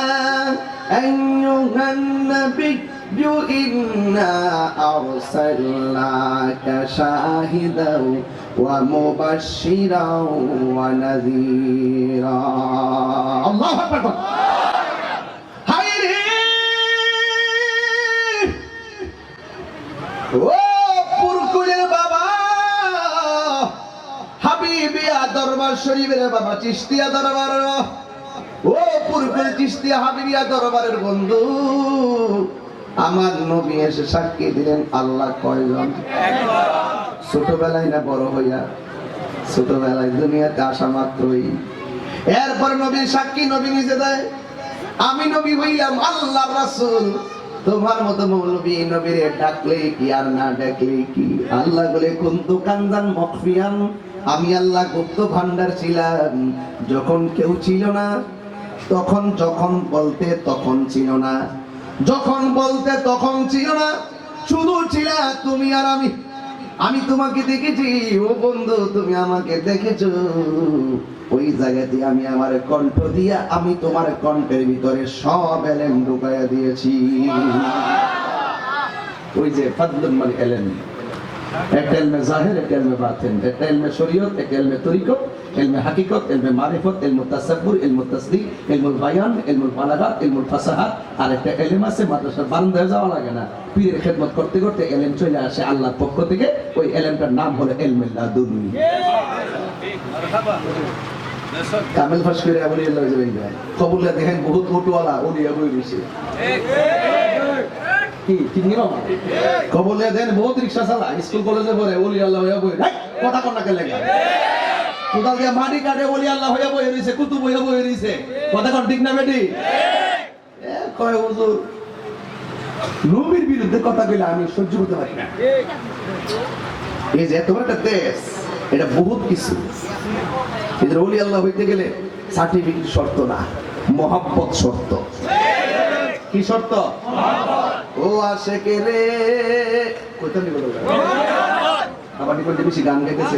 আইয়ুহান নাবিয়্যু ইন্না আরসালনাকা শাহিদাও ওয়া মুবাশশিরাও ওয়া নাযীরা। আল্লাহু আকবার। হায়রে ও পুরকুলের বাবা, হাবিবিয়া দরবার শরীফের বাবা, চিশতিয়া দরবার, ও পুরকুল চিশতিয়া হাবিবিয়া দরবারের বন্ধু, আমার নবী এসে সাক্ষী দিলেন আল্লাহ কয়জন? ছোটবেলায় না বড় হইয়া? ছোটবেলায় দুনিয়াতে আসা মাত্রই। এরপর নবী সাক্ষী, নবী নিজে দেয় আমি নবী হইলাম আল্লাহর রাসূল। তোমার মতো মৌলবী নবীরে ডাকলে কি আর না ডাকলে কি? আল্লাহ বলে কুনতু কানজান মখফিয়ান, আমি আল্লাহ গুপ্ত ভান্ডার ছিলাম, যখন কেউ ছিল না তখন, যখন বলতে তখন ছিল না, যখন বলতে তখন ছিল না, শুধু ছিলা তুমি আর আমি। আমি তোমাকে দেখেছি ও বন্ধু, তুমি আমাকে দেখেছো। ওই জায়গাতে আমি আমার কণ্ঠ দিয়া আমি তোমার কণ্ঠের ভিতরে সব এলেম ঢুকাইয়া দিয়েছি। ওই যে ফাদলুল মানে এলেম, একটা এলমে জাহির, একটা এলমে বাতিন, একটা এলমে শরীয়ত, একটা এলমে তরিকত, এলমে হাকিকত, এলমে মারিফত, এলমে তাসাব্বুর, এলমে তাসদিক, এলমুল বায়ান, এলমুল বালাগাত, এলমুল ফাসাহাত। আর একটা এলেম আছে মাদ্রাসার বারান্দায় যাওয়া লাগে না, পীরের খেদমত করতে করতে এলেম চলে আসে আল্লাহর পক্ষ থেকে। ওই এলেমটার নাম হলো এলমে লাদুনি। কামেল ফাঁস করে আবুলি আল্লাহ যায় কবুল্লা দেখেন বহুত ওটওয়ালা ওলিয়া বই রয়েছে। কি ঠিক নিবা কবুল্লা দেন বহুত রিকশা চালা, স্কুল কলেজে পড়ে ওলি আল্লাহ হইয়া বই কথা কন্যা কে লেগে কোথাও গিয়ে মাটি কাটে ওলি আল্লাহ হইয়া বই রয়েছে, কুতুব হইয়া বই রয়েছে। কথা কন ঠিক না বেটি? কয় হুজুর নবীর বিরুদ্ধে কথা কইলে আমি সহ্য করতে পারি না। এই যে তোমার একটা দেশ, এটা বহুত কিছু। এদের ওলি আল্লাহ হইতে গেলে সার্টিফিকেট শর্ত না, মহব্বত শর্ত। কি শর্ত? ও আশেকে রে কইতাম বলো আবার নিকটে বেশি গান গাইতেছে,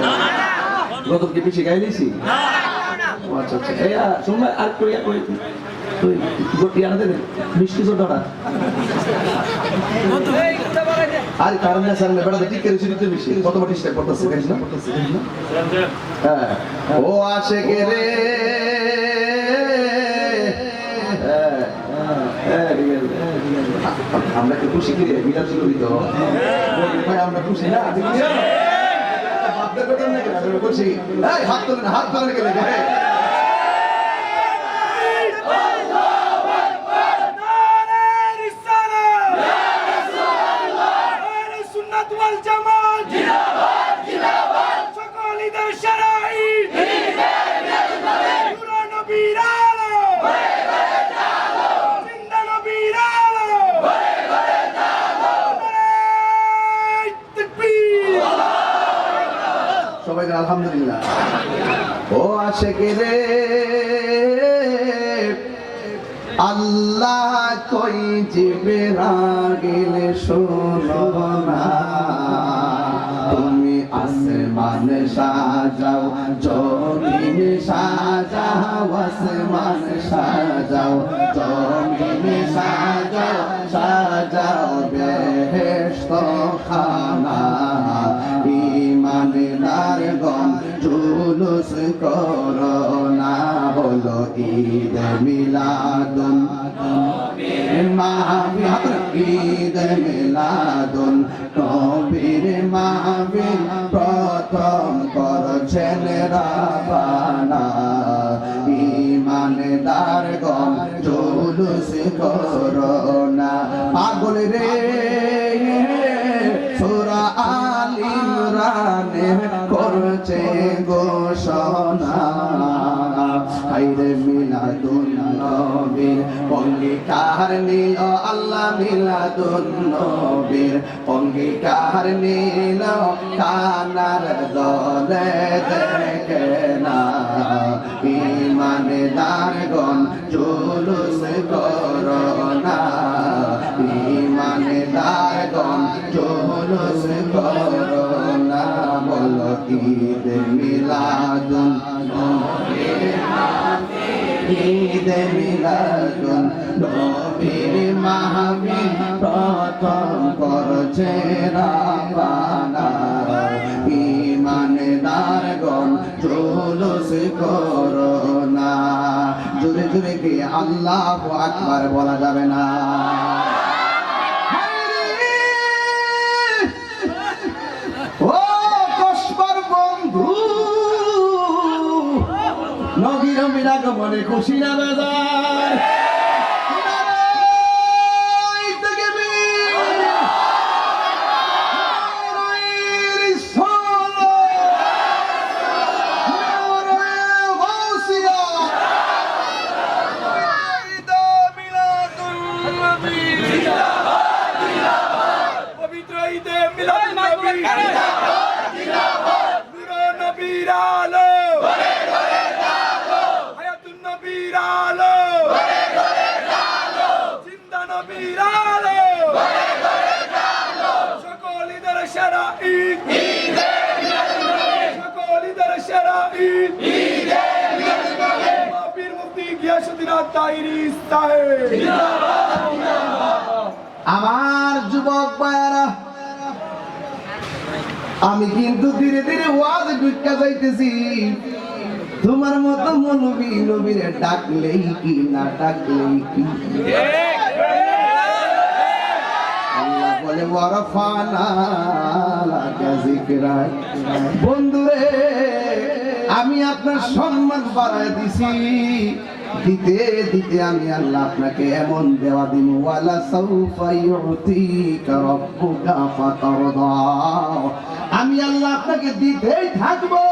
গতম কি বেশি গাইলেছি? আচ্ছা আচ্ছা, এই শুনবা আর কইয়া কই তুই গোটি আনতে দে মিষ্টি জোড়া আর কারণ না স্যার বেড়াতে ঠিক করে শুনতে বেশি কত বড় স্টেপ করতেছে গাইছ না? হ্যাঁ ও আশেকে রে আমরা কি খুশি কিরে মিলাদ শুরু হইতো ভাই, আমরা খুশি না? খুশি। এই হাত তোলেন, হাত তোলেন গেলে সবাই আলহামদুলিল্লাহ। ও আশেকে রে আল্লাহ কই জিবে রাগিলে শোনো না, তুমি আসমান সাজাও, জমিন সাজাও, আসমান সাজাও, জমিন সাজাও, সাজাও বেহেশত খানা। ইমানদার গণ জুলুস করোনা, হলো ঈদ মিলাদুন মাহফিল, ঈদ মিলাদুন নবীর মাহফিল প্রথম করছেন রাব্বানা। ইমানদার গণ জুলুস করোনা। পাগল রে সূরা আল ইমরানে করছে ঘোষণা, হায়রে মিলাদুন নবীর অঙ্গীকার নিল আল্লাহ, মিলাদুন নবীর অঙ্গীকার নিল কানার দলে দেখে না। ইমানদারগণ জুলুস করোনা, ইমানদারগণ জুলুস করোনা, বলো ঈদ মিলাদুন ঈদ মিলাদুন নবীর মাহফিল প্রথম করছে রাব্বানা ইমানদারগণ জুলুস করোনা জোরে জোরে কি আল্লাহু আকবার বলা যাবে না ও কসবার বন্ধু নবীর আগমনে খুশি না বেজার আমার যুবক ভাইরা আমি কিন্তু ধীরে ধীরে ওয়াজ ঢুকা যাইতেছি তোমার মতো মৌলবী নবীরে ডাকলেই কি না ডাকলেই কি আল্লাহ বলে ওয়ারফানা লাকা যিকরাক বন্ধুরে আমি আপনার সম্মান বাড়ায় দিছি দিতে দিতে আমি আল্লাহ আপনাকে এমন দেওয়া দিন ওয়ালা সাউফা ইউতিকা রাব্বুকা ফাতারদা আমি আল্লাহ আপনাকে দিতেই থাকবো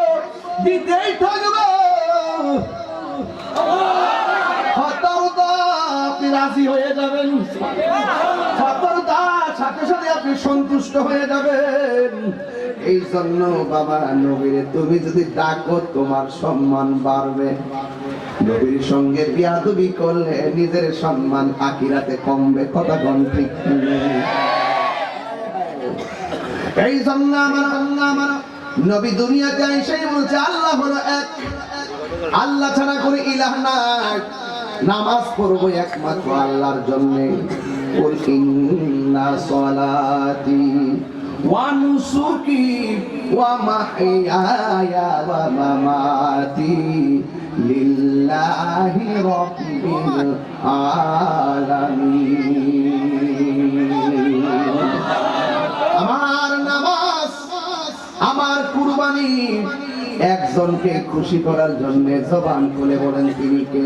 ফাতারদা আপনি রাজি হয়ে যাবেন ফাতারদা সাথে সাথে আপনি সন্তুষ্ট হয়ে যাবেন এই জন্য বাবা নবীরে তুমি যদি ডাকো তোমার সম্মান বাড়বে নবীর সঙ্গে বিয়াদবি করলে নিজের সম্মান আখিরাতে কমবে কথা কোন ঠিক এই জন্য আমার নবী দুনিয়াতে এসেই বলছে আল্লাহ হলো এক আল্লাহ ছাড়া কোনো ইলাহ নাই নামাজ পড়বো একমাত্র আল্লাহর জন্য কুল ইন্না সলাতি ওয়া নুসুকি ওয়া মাহইয়ায়া ওয়া মামাতি লিল্লাহি রাব্বিল আলামিন আমার নামাজ আমার কুরবানি একজনকে খুশি করার জন্য জবান খুলে বলেন তিনি কে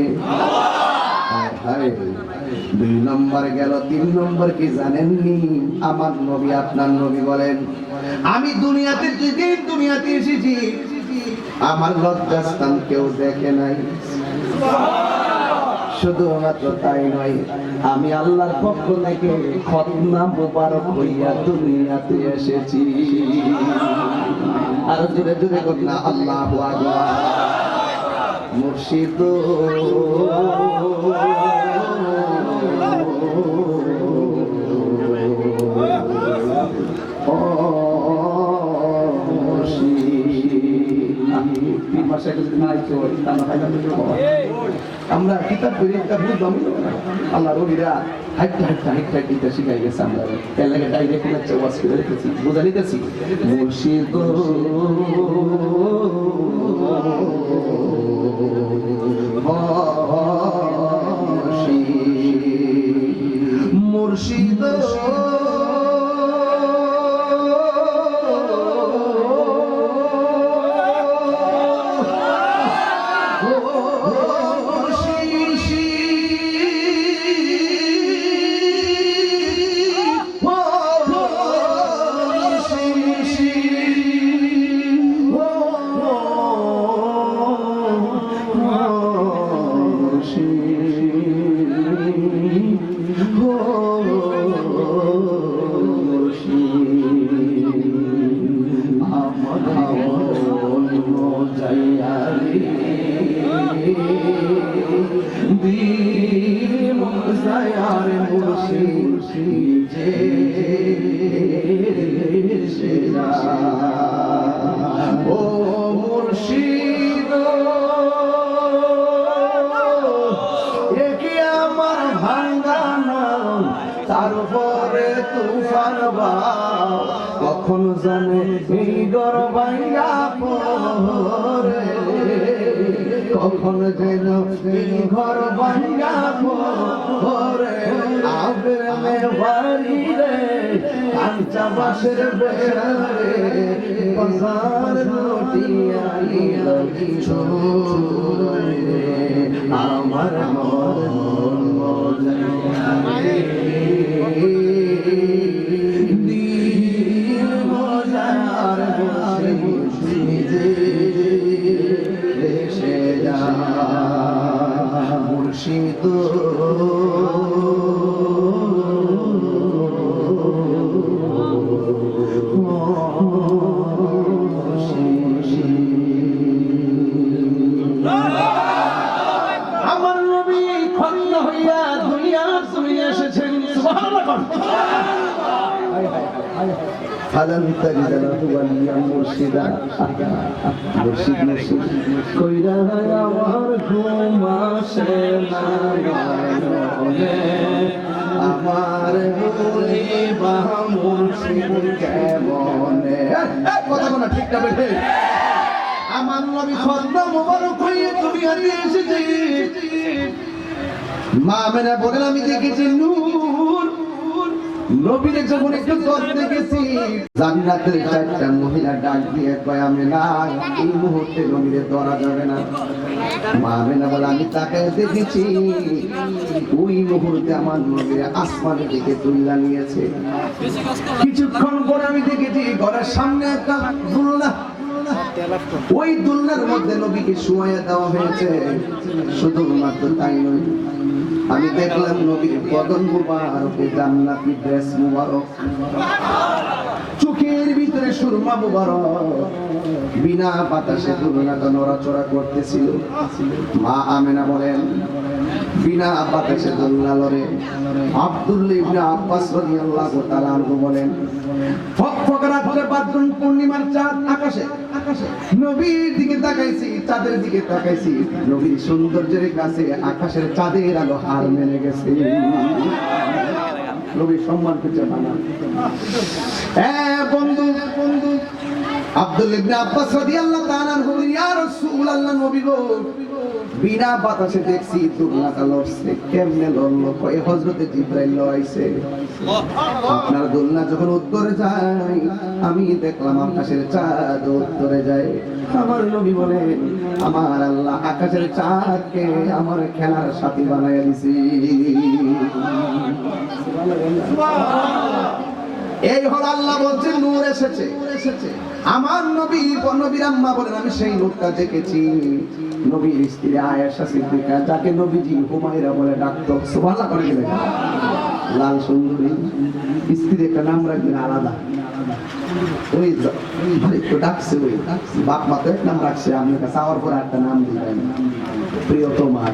দুই নম্বর গেল তিন নম্বর কি জানেননি আমার নবী আপনার নবী বলেন আমি দুনিয়াতে যেদিন দুনিয়াতে এসেছি আমার লজ্জাস্থান কেউ দেখে নাই শুধুমাত্র তাই নয় আমি আল্লাহর পক্ষ থেকে খতনা মুবারক হইয়া দুনিয়াতে এসেছি আর জোরে জোরে বলি না আল্লাহু আকবার মুর্শিদ আমরা কিতাব পড়ি একটা ভুল আল্লাহ রবিরা হাইটটা দিতে শিখাই গেছে আমরা এর লাগে ডাইরেক্ট লেকচার ওয়াজ করে রেখেছি বুঝা নিতেছি মুর্শিদ মুর্শিদ বাবা কখন জানে এই ঘর ভাঙা পড়ে, কখন যেন এই ঘর ভাঙা পড়ে। আবেলে বাড়ি রে কাঁচা বাঁশের বেড়া রে, বাজার লুটিয়া নিল চোরে, আমার মন মজায় দিল মজার বসে বসে নিজে দেশে যা মুর্শিদ আমার নবী খন্ড হইয়া দুনিয়ার জমিনে এসেছেন। সুবহানাল্লাহ। ফালান তাজিদ লাহু ওয়ালিয়া মুর্শিদা, মুর্শিদ মুর্শিদ কইরা আমার ঘুম আসে না মনে, আমার বলি বা মুর্শিদ কেমনে। কথা বলা ঠিক না বেঠে? আমার নবী খন্ড মোবারক হয়ে দুনিয়াতে এসেছে। মা আমেনা বলেন আমি দেখেছি নূর, নবীরে যখন একটু করতে গেছি জান্নাতের চারটা মহিলা ডাক দিয়ে কয় আমেনা এই মুহূর্তে নবীরে ধরা যাবে না। মা আমেনা বলে আমি তাকে দেখেছি, ওই মুহূর্তে আমার নবী আসমানের দিকে তুল্লা নিয়েছে। কিছুক্ষণ পরে আমি দেখেছি ঘরের সামনে একটা দুলনা, ওই দুলনার মধ্যে নবীকে শুয়াইয়া দেওয়া হয়েছে। শুধুমাত্র তাই নয়, আমি দেখলাম নবীর বদন মুবারকে জান্নাতি ড্রেস মুবারক, চোখের ভিতরে সুরমা মুবারক, বিনা বাতাসে দুলনাটা নড়াচড়া করতেছিল। মা আমেনা বলেন বিনা বাতাসে দোলনা লড়ে। আব্দুল্লাহ ইবনে আব্বাস রাদিয়াল্লাহু তাআলা আনহু বলেন ফকফকা রাতে বাদরুন পূর্ণিমার চাঁদ আকাশে, নবীর দিকে তাকাইছি, চাঁদের দিকে তাকাইছি, নবীর সৌন্দর্যের কাছে আকাশের চাঁদের আলো হার মেনে গেছে। নবীর সম্মান খুঁজে পানা। হ্যাঁ বন্ধু, বন্ধু আব্দুল্লাহ ইবনে আব্বাস রাদিয়াল্লাহু তাআলা আনহু ইয়া রাসূলুল্লাহ নবী গো বিনা বাতাসে দেখছি দুলনাটা লড়ছে। কেমনে লড়লো? কয় হযরতে জিবরাইল লড়াইছে। আপনার দুলনা যখন উত্তরে যায় আমি দেখলাম আকাশের চাঁদ উত্তরে যায়। আমার নবী বলেন আমার আল্লাহ আকাশের চাঁদকে আমার খেলার সাথী বানাইয়া দিয়েছে। এই হল আল্লাহ বলছেন নূর এসেছে। আমার নবী নবীর আম্মা বলেন আমি সেই নূরটা দেখেছি। নবীর স্ত্রী আয়েশা সিদ্দিকা, যাকে নবীজি হুমায়রা বলে ডাকতো, সুবহানাল্লাহ করে দিলেন, লাল সুন্দরী স্ত্রীর একটা নাম রাখবেন আলাদা। ওই একটু ডাকছে, ওই বাপ মা তো এক নাম রাখছে, আপনার কাছে আওয়ার পর একটা নাম দিবেন, প্রিয়তমা,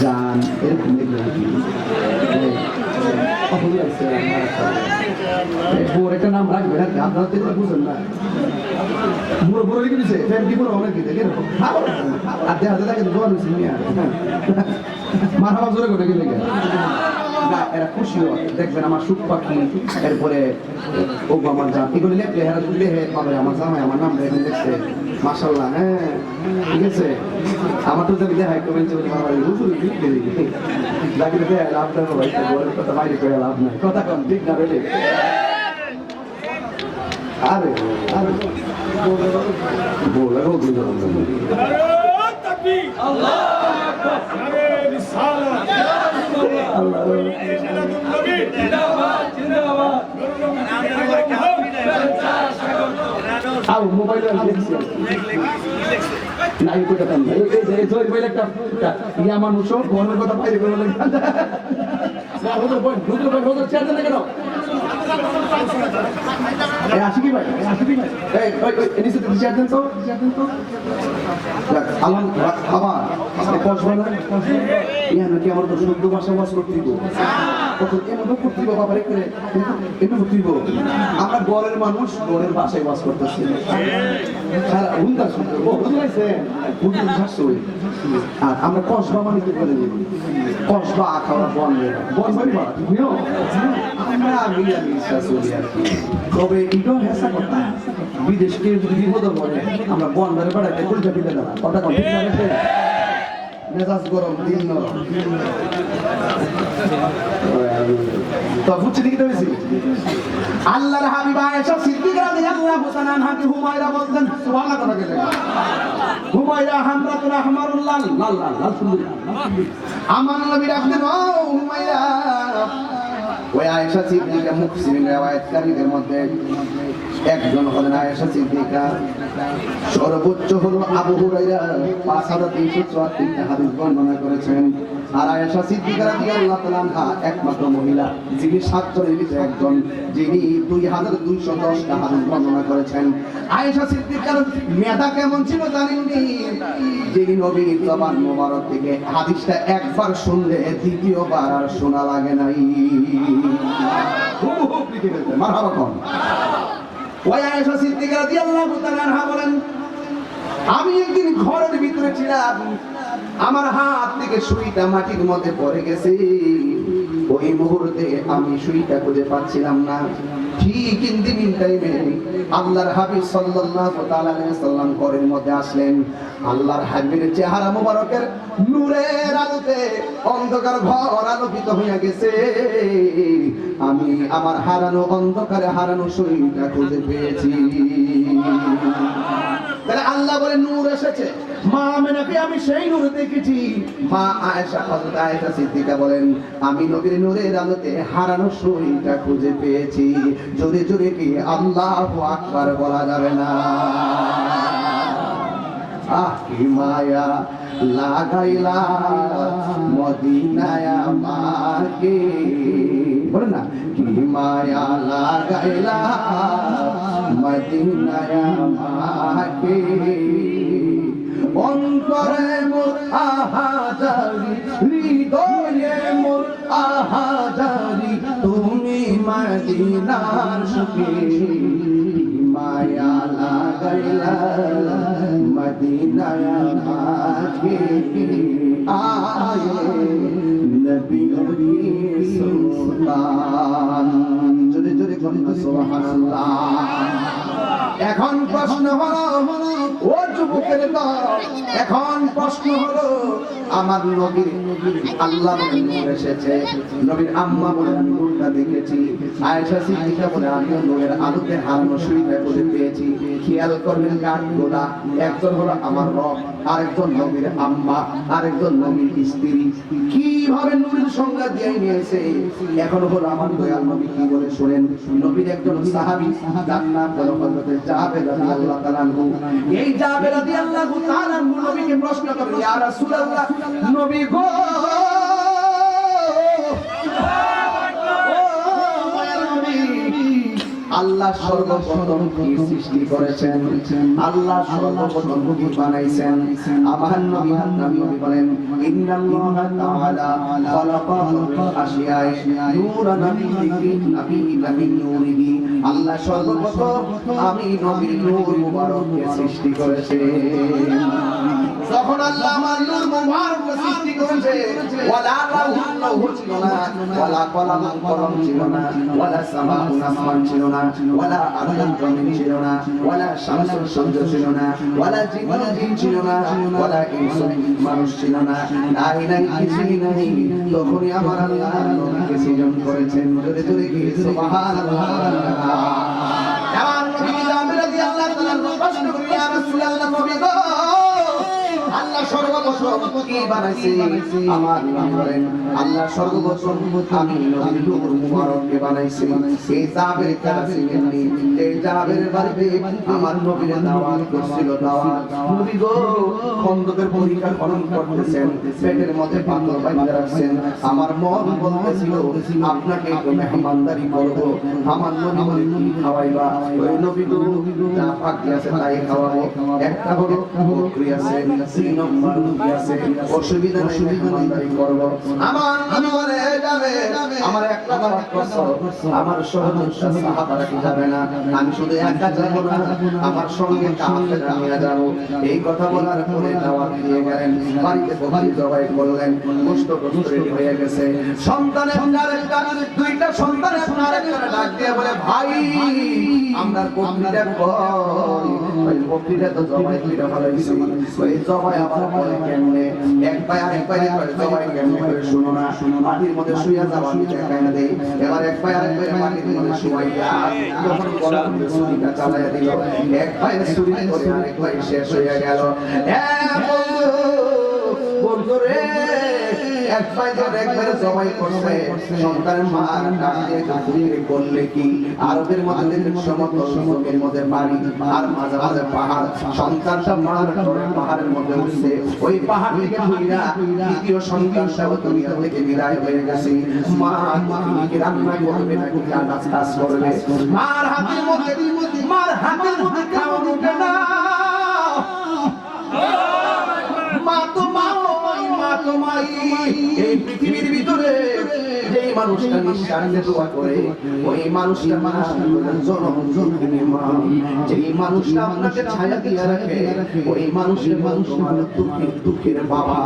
জান, এরকম একটা নাম রাখবেন আর কি। আপনারা তো বুঝেন না, বুড়ো বুড়ো লিখে দিচ্ছে ফ্যামিলি বুড়ো অনেক দিতে আর দেখা যায় তাকে দোয়া দিচ্ছে মাথা জোরে করে গেলে না, এরা খুশি হয়। দেখবেন আমার সুখ পাখি, এরপরে ও আমার জান, এগুলি লেখলে হেরা তুললে হে পাবে আমার জামাই আমার নাম লেখে দেখছে মাশাআল্লাহ। হ্যাঁ ঠিক আছে, আমার তো যদি দেখায় কমেন্ট করে আমার হুজুর লিখে দিই বাকি তো লাভ না ভাই, কথা বাইরে করে লাভ নাই, কথা কম ঠিক না বেটে। আরে আরে বলে হোক আল্লাহ মোবাইল নাই কথা ইয়া মানুষ ফোনের কথা বাইরে করে কেন আসি কি ভাই, আসি কি ভাই, নিচে চেয়ার দেন তো, আবার ইয়া নাকি আমার তো শুদ্ধ ভাষা বাস করতেইব, করতেইব বাবার একটু করতেইব। আমরা গড়ের মানুষ, গড়ের ভাষায় বাস করতেছি। আর আমরা কসবা মানে কি বলে দিই কসবা খাওয়া বন্ধ বন্ধ করা ঠিক নিও আমরা মিলামিশা চলি আর কি তবে এটাও হেসা কথা বিদেশকে যদি বিপদ পড়ে আমরা বন্ধের বেড়াতে কুলটা দিতে না কথা কথা মেজাজ গরম দিন নরম তো বুঝছি দেখি তো বেশি আল্লাহর হাবিব আয়েশা সিদ্দিকা রাদিয়াল্লাহু তাআলা আনহাকে হুমায়রা বলতেন সুবহানাল্লাহ কথা কে হুমায়রা হামরাতুল আহমারুল্লাহ লাল লাল লাল সুন্দরী আমার নবী রাখতেন ও হুমায়রা ওই আয়েশা সিদ্দিকা মুফসিরিন riwayatকারীদের মধ্যে একজন হলেন আয়েশা সিদ্দিকা সর্বোচ্চ হলো আবু হুরায়রা 5374 হাদিস বর্ণনা করেছেন আর আয়েশা সিদ্দিকা রাদিয়াল্লাহু তাআলা আনহা একমাত্র মহিলা যিনি 7 জনের ভিতরে একজন যিনি 2210 টা হাদিস বর্ণনা করেছেন আয়েশা সিদ্দিকার মেধা কেমন ছিল জানেননি যিনি নবীর জবান মোবারক থেকে হাদিসটা একবার শুনলে দ্বিতীয়বার আর শোনা লাগে নাই মারহাবা কোন ওই আয়েশা সিদ্দিকা রাদিয়াল্লাহু তাআলা আনহা বলেন আমি একদিন ঘরের ভিতরে ছিলাম আমার হাত থেকে সুইটা মাটির মধ্যে পড়ে গেছে ওই মুহূর্তে আমি সুইটা খুঁজে পাচ্ছিলাম না ঠিক ইন দি মিন টাইমে আল্লাহর হাবিব সাল্লাল্লাহু তাআলা আলাইহি সাল্লাম ঘরের মধ্যে আসলেন আল্লাহর হাবিবের চেহারা মোবারকের নূরের আলোতে অন্ধকার ঘর আলোকিত হয়ে গেছে আমি আমার হারানো অন্ধকারে হারানো সুইটা খুঁজে পেয়েছি তাহলে আল্লাহ বলে নূর এসেছে মা আমেনাকে আমি সেই নূর দেখেছি মা আয়েশা হযরত আয়েশা সিদ্দিকা বলেন আমি নবীর নূরের আলোতে হারানো শরীরটা খুঁজে পেয়েছি জোরে জোরে কি আল্লাহু আকবার বলা যাবে না আহ কি মায়া লাগাইলা মদিনায় আমাকে বলেন না কি মায়া লাগাইলা মদিনায় আমাকে অন্তরে মোর আহাজারি হৃদয়ে মোর আহাজারি তুমি মদিনার সুখে মায়া লাগাইলা মদিনায় আমাকে আয়ে নবী সুলতান জোরে জোরে বলুন সুবহানাল্লাহ এখন প্রশ্ন হলো ও যুবকের দল এখন প্রশ্ন হলো আমার নবীর আল্লাহ বলে নূর এসেছে নবীর আম্মা বলে আমি নূরটা দেখেছি আয়েশা সিদ্দিকা বলে আমি নূরের আলোতে হারানো সুইটা খুঁজে পেয়েছি খেয়াল করবেন গানগুলা একজন হলো আমার রব আরেকজন নবীর আম্মা আরেকজন নবীর স্ত্রী কিভাবে নূরের সংজ্ঞা দিয়ে নিয়েছে এখন হলো আমার দয়াল নবী কি বলে শুনেন নবীর একজন সাহাবী যার নাম হলো হযরত জাবের রাদিয়াল্লাহু তাআলা আনহু এই জাবের রাদিয়াল্লাহু তাআলা আনহু নবীকে প্রশ্ন করে ইয়া রাসূলুল্লাহ নবী গো আল্লাহ সর্বপ্রথম কি সৃষ্টি করেছেন আল্লাহ সর্বপ্রথম কি বানাইছেন আমার নবী বলেন ইন্নাল্লাহা তাআলা খালাকাল আশিয়ায়ে নূরান মিন নূরিহি আল্লাহ সর্বপ্রথম আমি নবীর নূর মুবারককে সৃষ্টি করেছেন যখন আল্লাহ আমার নূর মুবারককে সৃষ্টি করেছে ওয়ালা লাহু ছিল না ওয়ালা কলামুন কলম ছিল না ওয়ালা সামাউন আসমান ছিল না ওয়ালা আরদুন জমিন ছিল না ওয়ালা শামসুন সূর্য ছিল না ওয়ালা জিন ছিল না ওয়ালা ইনসুন মানুষ ছিল না নাই নাই কিছুই নাই তখনই আমার আল্লাহ নবীকে সৃজন করেছেন জোরে জোরে কি সুবহানাল্লাহ আমার নবী জাবের রাদিয়াল্লাহু তাআলা প্রশ্ন করেন ইয়া রাসূলুল্লাহ নবী গো আল্লাহ সর্বপ্রথম কি বানাইছে আমার নবী বলেন আল্লাহ সর্বপ্রথম আমি নবীর নূর মুবারককে বানাইছি এই জাবের কাছে এমনি এই জাবের বাড়িতে আমার নবীর দাওয়াত করছিল দাওয়াত নবী গো খন্দকের পরীক্ষা খনন করতেছেন পেটের মধ্যে পাথর বাইন্ধা রাখছেন আমার মন বলতেছিল আপনাকে একটু মেহমানদারি করব আমার নবী বলে কি খাওয়াইবা ওই নবী গো যা পাকি আছে তাই খাওয়াবো একটা হলো বকরি আছে 3 মেহমানদারি আছে, অসুবিধা নেই, মেহমানদারি করব। আমার বলে যাবে, আমার একটা আমার সহযোগিতা সাহাবারা কি যাবে না, আমি শুধু একা যাব না, আমার সঙ্গে কাফেররা নিয়ে যাব। এই কথা বলার পরে দাওয়াত দিয়ে গেলেন, বাড়িতে বকরি জবাই করলেন, গোশত রেডি হয়ে গেছে। সন্তানের আরেকটা, দুইটা সন্তানের আরেকটা ডাক দিয়ে বলে, ভাই আমরা বকরিটা কই? ওই বকরিটা তো জবাই করে ফেলাইছি, ওই জবাই আবার বলে কেমনে? এক ভাই আরেক ভাই করে জবাই কেমনে করে শুনো না, মাটির মধ্যে শুইয়া যাওয়া আমি দেখাইয়া দেই। এবার এক ভাই আরেক ভাই মাটির মধ্যে শুয়াইয়া যখন গলার মধ্যে ছুরিটা চালাইয়া দিল, এক ভাই ছুরি করে আরেক ভাই শেষ হয়ে গেল। বন্ধু রে, এক ভাই একবারে জবাই করছে, সন্তানের মা ডাক দিয়ে কাকুরে করলে কি? আরবের মধ্যে সমতল জমির মধ্যে বাড়ি আর মাঝে মাঝে পাহাড়, সন্তানটা মার করে পাহাড়ের মধ্যে উঠছে, ওই পাহাড় থেকে ধুইরা দ্বিতীয় সন্তানটাও দুনিয়া থেকে বিদায় হয়ে গেছে। মা কি রান্না করবে নাকি কাজ করবে? মার হাতের মধ্যে খাওয়া উঠে না। মা তো মাই, এই পৃথিবীর ভিতরে যেই মানুষটা নিঃশ্বাসে দোয়া করে, ওই মানুষটা জননী মা। যেই মানুষটা আপনাকে ছায়া দিয়ে রাখে, ওই মানুষের তোমার দুঃখের বাবা।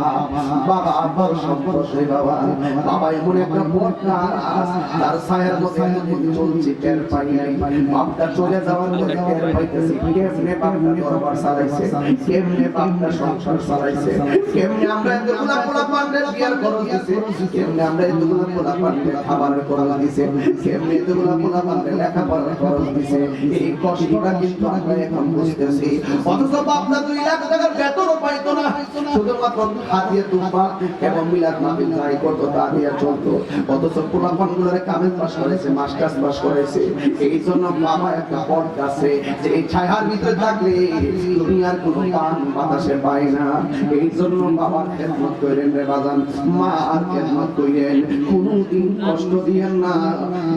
বাবা বড় সম্পর্কে বাবা, বাবা এমন একটা বড় তার ছায়ার মধ্যে চলছে, টের পাই নাই। বাপটা চলে যাওয়ার পরে টের পাইতেছি কেমনে বাপটা দরবার চালাইছে, কেমনে বাপটা সংসার চালাইছে, কেমনে আমরা এতগুলা পোলা পান্ডের বিয়ার খরচ দিছে, কেমনে আমরা এতগুলা পোলা পান্ডের খাবারের খরচ দিছে, কেমনে এতগুলা পোলা পান্ডের লেখাপড়ার খরচ দিছে। এই কষ্টটা কিন্তু আমরা এখন বুঝতেছি। অথচ বাপটা 2 লাখ টাকার বেতনও পাইতো না, শুধুমাত্র হাদিয়া তুফা এবং মিলাদ মাহফিল যাই করতো তা দিয়ে চলতো। অথচ পোলা পান্ডগুলোরে কামেল পাস করেছে, মাস্টার্স পাস করেছে। এই জন্য বাবা একটা পথ আছে যে এই ছায়ার ভিতরে থাকলে দুনিয়ার কোনো পান বাতাসে পায় না। এই জন্য বাবার খেদমত করেন রে বাজান, মা আর খেদমত করেন, কোনদিন কষ্ট দিয়েন না,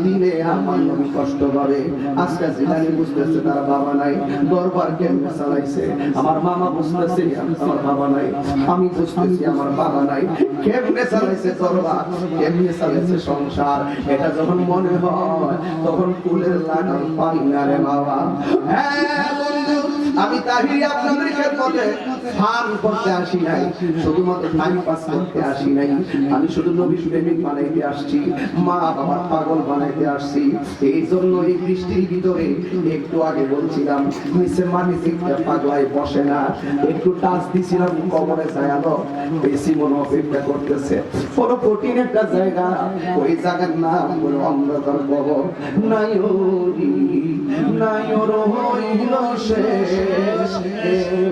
দিলে আমার নবী কষ্ট পাবে। আজকে জিলানি বুঝতেছে তার বাবা নাই, দরবার কেমনে চালাইছে। আমার মামা বুঝতেছে আমার বাবা নাই, আমি বুঝতেছি আমার বাবা নাই, কেমনে চালাইছে দরবার, কেমনে চালাইছে সংসার। এটা যখন মনে হয় তখন কুলের লাগাম পাই না রে বাবা। হ্যাঁ বন্ধু, আমি তাহিরি আপনাদের খেদমতে ফান করতে আসি নাই, শুধুমাত্র টাইম পাস করতে আসি নাই। আমি শুধু নবী প্রেমিক বানাইতে আসছি, মা বাবার পাগল বানাইতে আসছি। এই জন্য এই বৃষ্টির ভিতরে একটু আগে বলছিলাম নিচে মাটি থেকে পাগলায় বসে না, একটু টাচ দিছিলাম কবরে যায়ালো, বেশি মনে অপেক্ষা করতেছে কোনো কঠিন একটা জায়গা, ওই জায়গার নাম হলো অন্ধকার কবর। নাইরি নাইর হইল শেষ,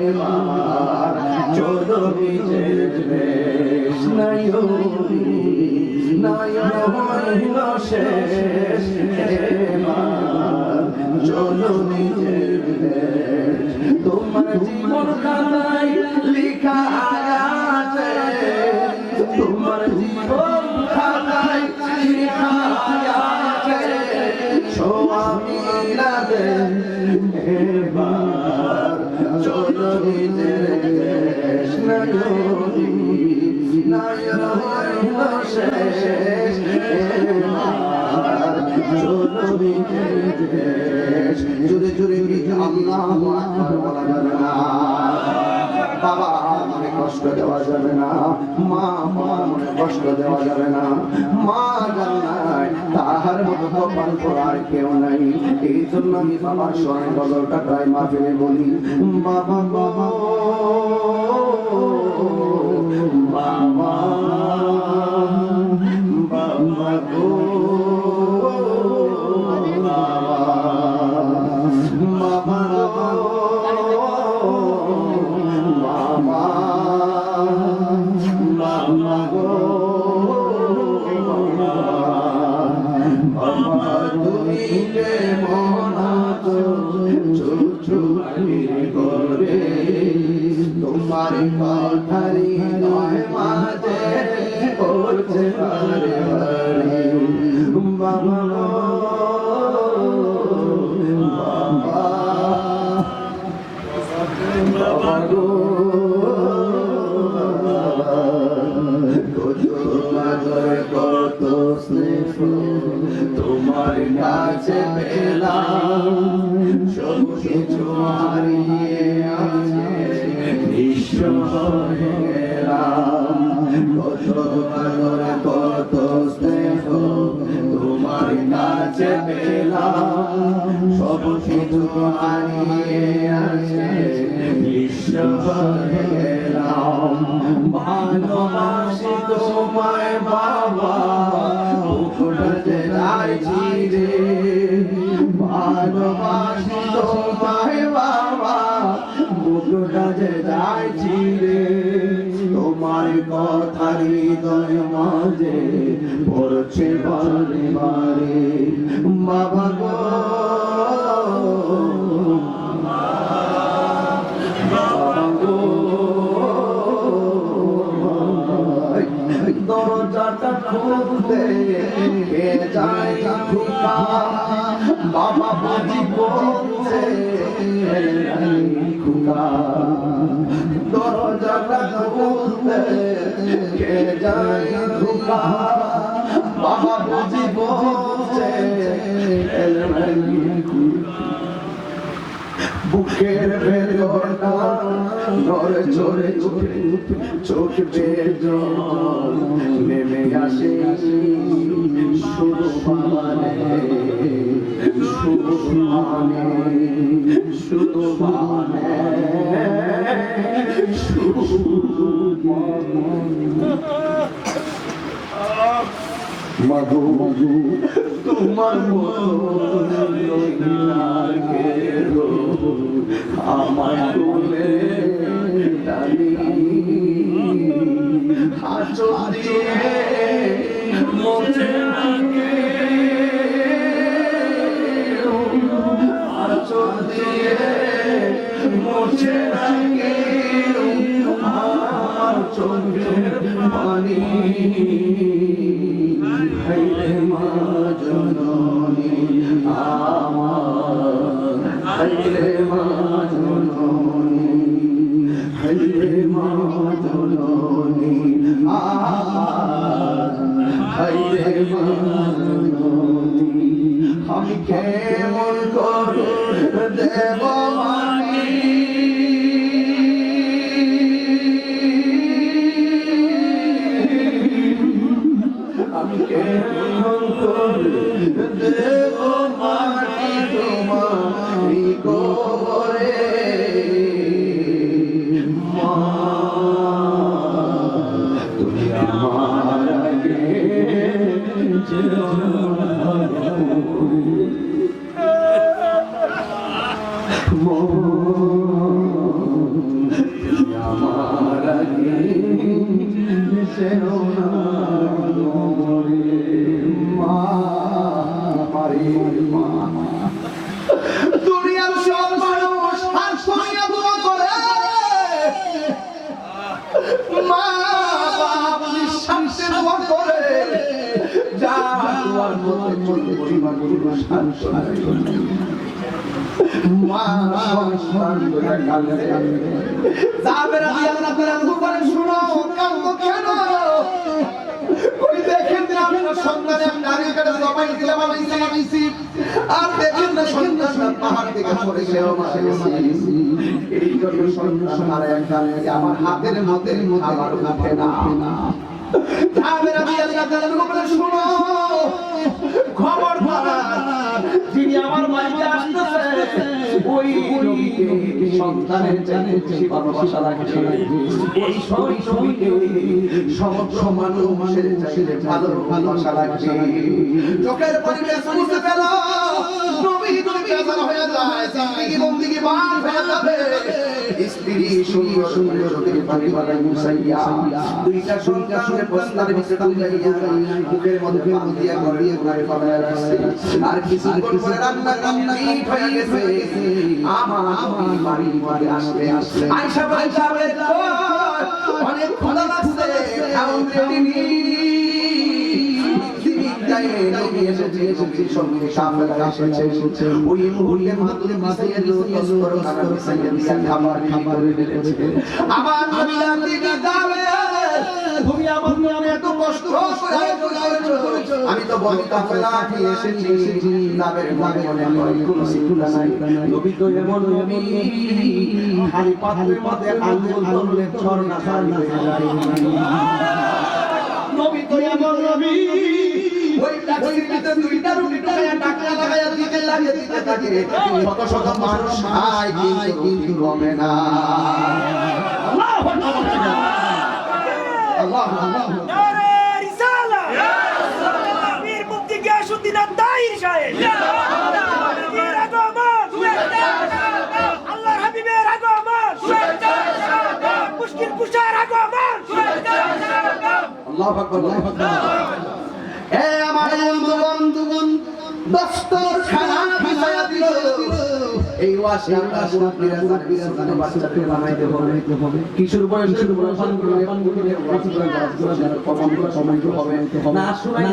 এবার চলো নিজের দেশ। নাইরি নাইর হইল শেষ, এবার চলো নিজের দেশ। তোমার জীবন খাতায় লেখা আছে, তোমার জীবন খাতায় লেখা আছে, সোয়ামিলাদে এবার চলো নিজের দেশ। নাইরি নাইর হইল শেষ, এবার চলো নিজের দেশ। জোরে জোরে আল্লাহু আকবার বলা যাবে না, বাবা মনে কষ্ট দেওয়া যাবে না, মা মনে কষ্ট দেওয়া যাবে না। মা জান্নাত তাহার মতো কপাল করার কেউ নাই। এই জন্য আমি বাবার স্মরণ গজলটা প্রায় মাহফিলে বলি, বাবা বাবা বাবা বাবা গো বাবা বাবা গো বাবা, তুমি কেমন আছো চুচুরি করে, তোমার কথারি নয় মাঝে পড়ছে বারে বারে। বাবা বাবা বাবা গো সব কিছু হারিয়ে আছে নিঃস্ব হয়ে গেলাম কত আদর কত স্নেহ তোমার কাছে পেলাম সব কিছু হারিয়ে আছে নিঃস্ব হয়ে গেলাম ভালোবাসি তোমায় বাবা বুকটাতে যাইছি রে ভালোবাসি তোমায় বাবা বুকটাতে যাইছি রে তোমার কথা হৃদয় মাঝে পড়ছে বারে বারে বাবা গো বাবা গো দরজাটা খুলতে কে যায় ঢুকা বাবা বুঝি বলছে খুকা দরজাটা খুলতে কে যায় ঢুকা বাবা বুঝি বলছে বুকের ভেতরটা নড়ে চড়ে চোখ বের জল নেমে আসে শুধু মানে শুধু মানে শুধু মানে মাগো মাগো তোমার মতো লইলাকে গো আমার কোলে টানি আঁচল দিয়ে মোছে নাকে আঁচল দিয়ে মোছে নাকে আমার চোখের পানি হাইরে মা জননী আমার হাইরে মা জননী হাইরে মা জননী আমার হাইরে মা জননী আমি কেমন করে দেব মানি আমি কেমন করে দেব মাটি তোমারি করে মা তুমি আমার আগে যেও না মা তুমি আমার আগে যেও না দুনিয়ার সব মানুষ হাত ছড়িয়ে দোয়া করে মা বাপ নিঃশ্বাসে দোয়া করে যা দোয়ার মধ্যে চলতে পরিবার শান্ত মা সন্তান করে কাঁদে যাবেরা দিয়ে আল্লাহ করে শুনো কাঁদো কেন ওই দেখেন না আপনার সন্তান এক নারীর কাছে জবাই দিলাম আমি আর দেখেন না সন্তান পাহাড় থেকে পড়ে গেল এই জন্য সন্তান আর একটা আমার হাতের মধ্যে আমার উঠে না যাবেরা দিয়ে আল্লাহ করে শুনো খবর পান যিনি আমার বাড়িতে আসতেছে ওই সন্তানের জানে ভালোবাসা রাখছে ওই ছবিকে সমগ্র মানুষের চাইতে ভালোবাসা রাখছে চোখের পরিবেশ বুঝতে পেল নবী বেজার হয়ে যায় জিন্দেগি বন্দেগি বার হয়ে যাবে স্ত্রী সুন্দর সুন্দর চোখের পানি বানাই মুসাইয়া দুইটা সন্তানের প্রস্তাবে ভিতরে লাগাইয়া মুখের মধ্যে দিয়া করে পালায়া রাখছে আর কিছুক্ষণ পরে রান্না কমপ্লিট হয়ে গেছে আমার বাড়ির মধ্যে আসলে আয়েশা বলে অনেক ক্ষুধা লাগছে খাওন রেডি নি ওই মুহূর্তে মাতুলে মাথায় খাবার আমার নবী ডাক দিয়ে তুমি আমার নামে এত কষ্ট করে আয়োজন করেছো। আমি তো বলি কাফেলা নিয়ে এসেছি, নামের মনে মনে করে কোনো সিকুলা নাই। নবী তো এমন নবী, খালি পাত্রের মধ্যে আঙ্গুল তুললে ঝর্ণা পানি হয়ে যায়। নবী তো এমন নবী, ওই ট্যাক্সির ভিতরে দুইটা রুটি টাকা টাকা লাগায়া দিতে লাগে দিতে থাকে, শত শত মানুষ খায় কিন্তু রুটি কমে না। আল্লাহু আকবার, আল্লাহু আকবার। নারে রিসালা, পীর মুফতি গিয়াসউদ্দিন আদ-দাইর সাহেব, পীর আগমন, আল্লাহর হাবিবের আগমন, মুশকিল কুশার আগমন। আল্লাহু আকবার, আল্লাহু আকবার। এ আমার বন্ধুগণ, দস্তরখানা বিছায়া দিল। এই ওয়াসে আমরা মুরব্বিরা ছোট বাচ্চাদের বানাইতে হবে। কিশোর বয়সের পান করে কমাইতে হবে। না শোনাই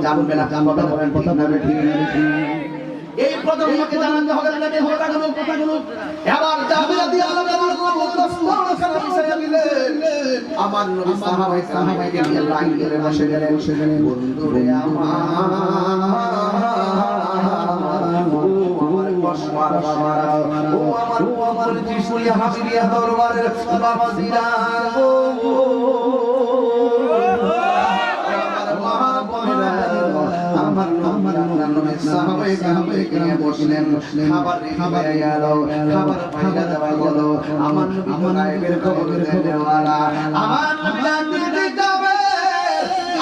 জানবে না, কথা বলেন কথা না ঠিক। এই প্রজন্মকে জানাতে হবে কথাগুলো। এবার জাবেরা দিয়ে আল্লাহ দস্তরখানা বিছায়া দিলেন। আমার নবী সাহাবায়ে নিয়ে লাইন ধরে বসে গেলেন। বন্ধুরে আমার চিশুলিয়া হাবিলিয়া দরবারের বাবাজিরা, খাবার পাইলা দেওয়া গেল। আমার নবী গায়েবের খবর দেওয়ালা, আমার নবী জানতে যাবে।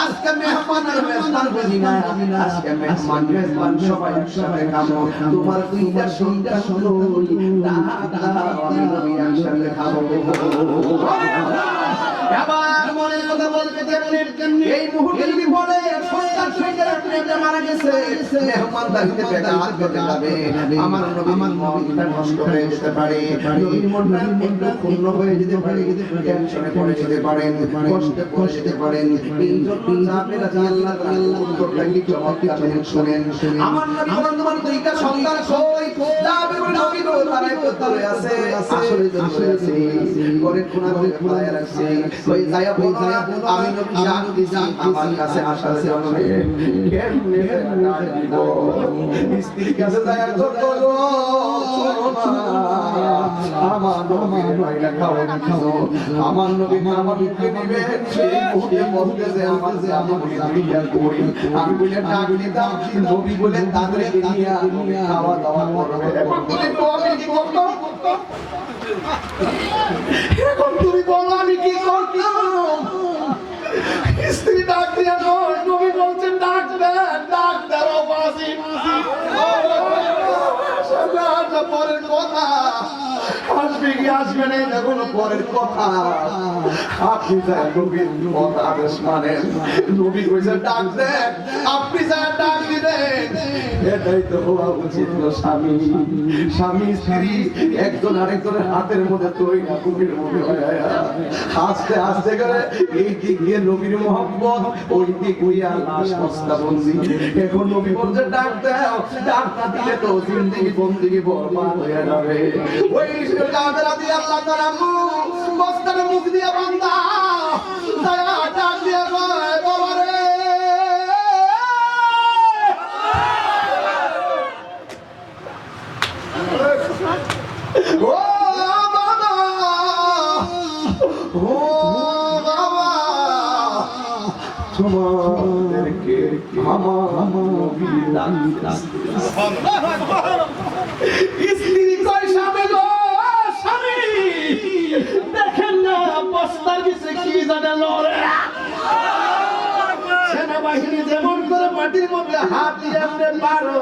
আজকে মেহমান আর মেজবান বুঝি না, আজকে মেহমান সবাই একসাথে খাবো। তোমার দুইটা সন্তান হলো, আমি নবী একসাথে খাবো। আবার মনের কথা বলতে কেমনে এই মুহূর্তে যদি বলে সন্তান সন্তান প্রেমে মারা গেছে, মেহমানদারিতে বেটা হাত দিতে যাবে, আমার মনটা নষ্ট হয়ে যেতে পারে, নবীর মনটা একটু ক্ষুণ্ণ হয়ে যেতে পারে, টেনশনে পড়ে যেতে পারেন, কষ্টে পড়ে যেতে পারেন। এই জন্য জাবের আল্লাহ তাআলা উত্তরটা কি চমৎকার শুনেন। আমার তোমার দুইটা সন্তান কই? জাবের নবী গো তারা কোথায় আছে? আসলে আছে করে কোনা করে খোলায় রাখছে। ওই যায়া আমি নবী জান দিছি আমার কাছে আসা আছে আমাকে কেমনে ডাক দিব? স্ত্রীর কাছে যায়া করলো আমার নবী ভাইরা খাও। আমার নবী আমার মুখে দিবে, সেই মুখে বলতে যে আমার যে আমি বিয়ার করি। আমি বলে ডাক দিতাম, নবী বলে তাদেরকে নিয়ে খাওয়া দাওয়া করবে। এখন তুমি বলো কি করতো? এখন তুমি বলো আমি কি করতাম? স্ত্রী ডাক দিয়া নবী বলছেন ডাক দাও বাসি। পরের কথা আসবে কি আসবে না এটা কোনো পরের কথা। আপনি যা নবীর আদেশ মানেন, নবী কইছে ডাক দেন, আপনি যা ডাক দিবেন, এটাই তো হওয়া উচিত। স্বামী স্ত্রী একজন আরেকজনের হাতের মধ্যে তৈরি না, বুকের মধ্যে আস্তে আস্তে করে এই দিক দিয়ে নবীর মহব্বত, ওই দিক হইয়া লাশ বস্তাবন্দি। এখন নবী বলছে ডাক দাও, ডাক না দিলে তো জিন্দেগি বন্দিগি বরবাদ হয়ে যাবে। ওই জাবেরা দিয়ে আল্লাহ তাআলা বস্তার মুখ দিয়ে বান্দা দয়া ডাক দিয়ে কয় বাবা রে, ও বাবা, ও বাবা, তোমাদেরকে আমার নবী স্ত্রী কয় স্বামী গো স্বামী, দেখেন না বস্তার কিছু কি জানে লড়ে। সেনাবাহিনী যেমন করে মাটির মধ্যে হাত দিয়ে আপনি পারো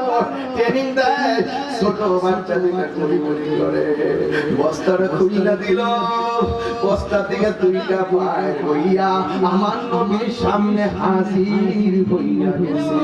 ট্রেনিং দেয়, ছোট বাচ্চা দুইটা করি করে বস্তাটা খুইলা দিল। বস্তা থেকে দুইটা পায় হইয়া আমার নবীর সামনে হাজির হইয়া গেছে।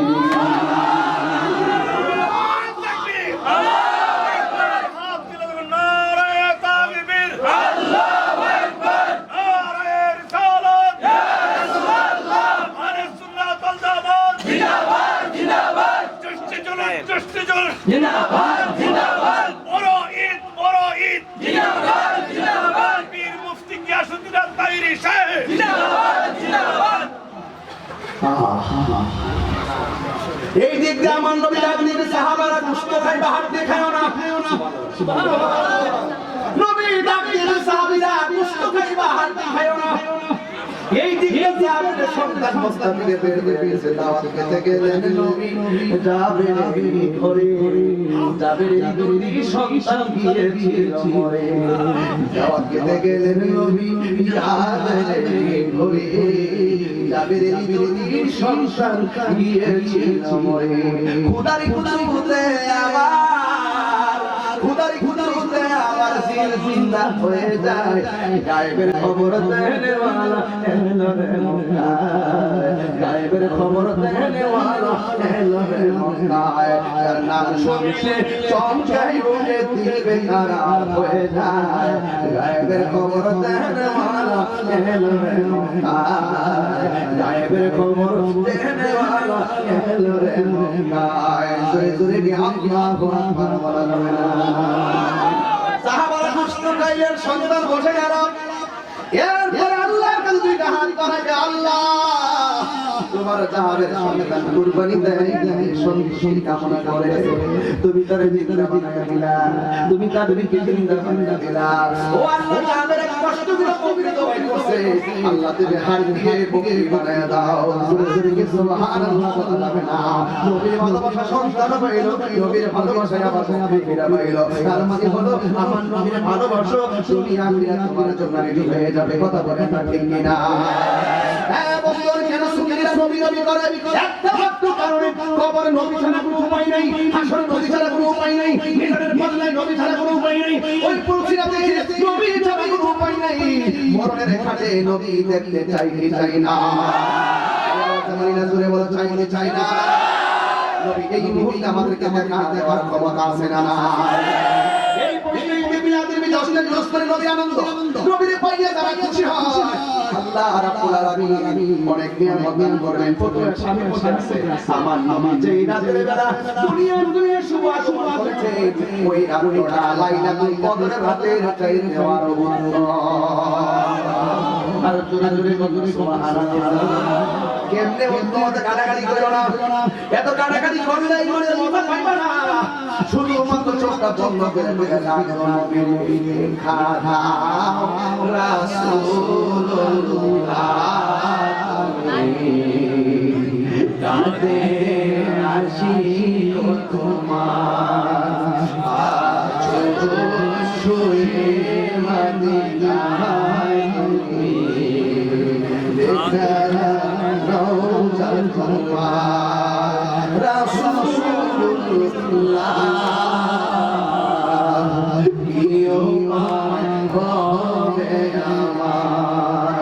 পীর মুফতি গিয়াসউদ্দিন আদ-দাইর সাহেব এই দিক দিয়ে আমার নবী ডাক দিবে সাহাবারা গোশত খাইবা হাত দিয়ে খায়ও না নবী ডাক দিবে সাহাবীরা গোশত খাইবা হাত দিয়ে খায়ও না এই দিকে যাবে সন্তান বস্তা থেকে বের হয়েছে দাওয়াত খেতে গেলেন নবী যাবে ঘরে যাবে নবী সন্তান গিয়েছিল মরে দাওয়াত খেতে গেলেন নবী যাবে ঘরে যাবে নবী সন্তান গিয়েছিল মরে খুদারি খুদারিতে আবার খুদারি খুদারিতে আবার জিন্দা হয়ে যায় গায়েবের খবর দেনেওয়ালা এলো রে মক্কায় গায়েবের খবর দেনেওয়ালা এলো রে মক্কায় তার নাম শুনলে চমকাই উঠে দিবে খারাপ হয়ে যায় গায়েবের খবর দেনেওয়ালা এলো রে মক্কায় গায়েবের খবর দেনেওয়ালা এলো রে মক্কায় জোরে জোরে কি আল্লাহু আকবার বলা যাবে না সাহাবারা গোশত খাইলেন সন্তান বসে গেল এরপর আল্লাহর কাছে দুইটা হাত বাড়াবে আল্লাহ তোমার জাহাবের সন্তান কুরবানি দেয় সন্তুষ্টি কামনা করে তুমি তার জিন্দা বানায়া দিলা তুমি তাদেরকে জিন্দা বানায়া দিলা ও আল্লাহ জাহাবের কষ্টগুলো কবিরে দোয়া করছে আল্লাহ তুমি হাত দিয়ে বকরি বানায়া দাও জোরে জোরে কি সুবহানাল্লাহ বলা যাবে না নবীর ভালোবাসা সন্তান পাইল নবীর ভালোবাসা আবার বিবিরা পাইল তার মানে হলো আমার নবীর ভালোবাসা তুমি আখিরাত তোমার জন্য রেডি হয়ে যাবে কথা বলেন না ঠিক কিনা হ্যাঁ বন্ধুরা কেন সুন্নিরা নবী নবী করে একটা মাত্র কারণে কবর নবী ছাড়া কোনো উপায় নাই হাসর নবী ছাড়া কোনো উপায় নাই মিজানের বদলায় নবী ছাড়া কোনো উপায় নাই ওই পুরসিরাতে নবী ছাড়া কোনো উপায় নাই মরণের খাটে নবী দেখতে চাই কি চাই না জামানিনা জুড়ে বলা চাই কি চাই না নবী এই মুহূর্তে আমাদেরকে দেখার ক্ষমতা আছে না না এই পরিস্থিতি বিলাদের বিজয়ের দোস্তরে নবী আনন্দ নবীর পাইয়ে যারা খুশি হয় আল্লাহ রাব্বুল আলামিন অনেক নিয়ামত দান করবেন ফটোর সামনে বসে আছে আমার নবী যেই রাতের বেলা দুনিয়ার শুভ শুভ করেছে ওই রাতটা লাইলাতুল কদরের রাতের চাইতে আরো উত্তম আর জোরে জোরে বলুন সুবহানাল্লাহ কেমনে তোমাতে কাটাকাটি করো না এত কাটাকাটি করলে এই মনে মজা পাইবা না শুধুমাত্র চোখটা বন্ধ করে বলে লাগো নবীর খাদাও রাসূলুল্লাহ কাঁদে আশিক তোমার আছো শুয়ে মদিনায় দেখা রাসূলুল্লাহ ইয়ো হবে আমার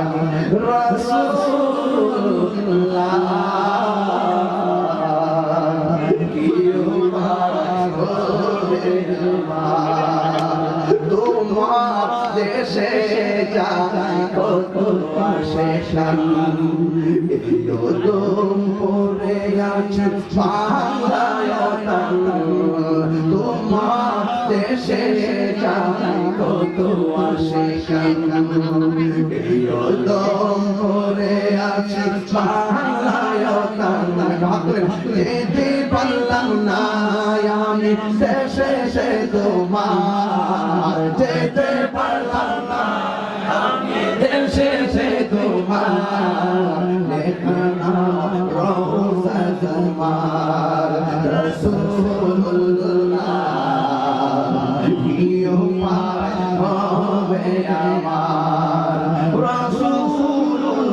রাসূলুল্লাহ ইয়ো হবে আমার তোমার দেশে যাই কত পাশে পরে আছে পাহাড়ায়তন তোমার দেশে যাই কত আসে পরে আছে পাহাড়ায়তন যেতে পারলাম না আমি দেশে সে তোমার যেতে পারলাম না আমি দেশে সে তোমার লেখনা রোজা তোমার রাসূলুল্লাহ ইয়ো হবে আমার রাসূলুল্লাহ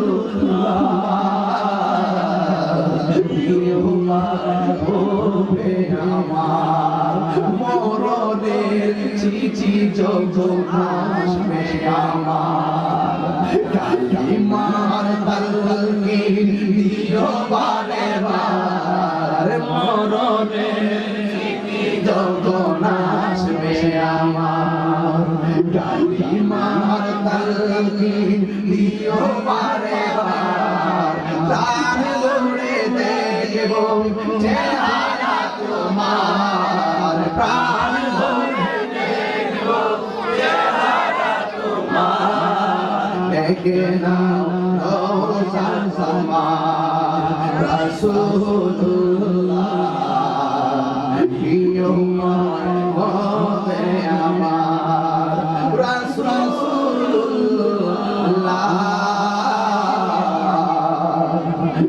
ইয়ো হবে আমার মরণের চিঠি যখন আসবে আমার কালিমার তালকি দিও বারে বার মরণের চিঠি যখন আসবে আমার কালিমার তালকি দিও বারে বার তার দৌড়ে দেখব চেহারা তোমার প্রাণ ভরে দেখব চেহারা তোমার দেখে নাও রোশন তোমার রাসূলুল্লাহ প্রিয় হবে আমার রাসূলুল্লাহ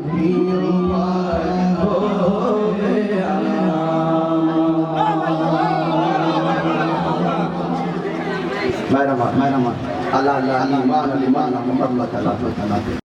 প্রিয় হবে আমার মায়রামা আল্লাহ আল্লাহ আল্লাহ মান আল্লাহ মান আল্লাহ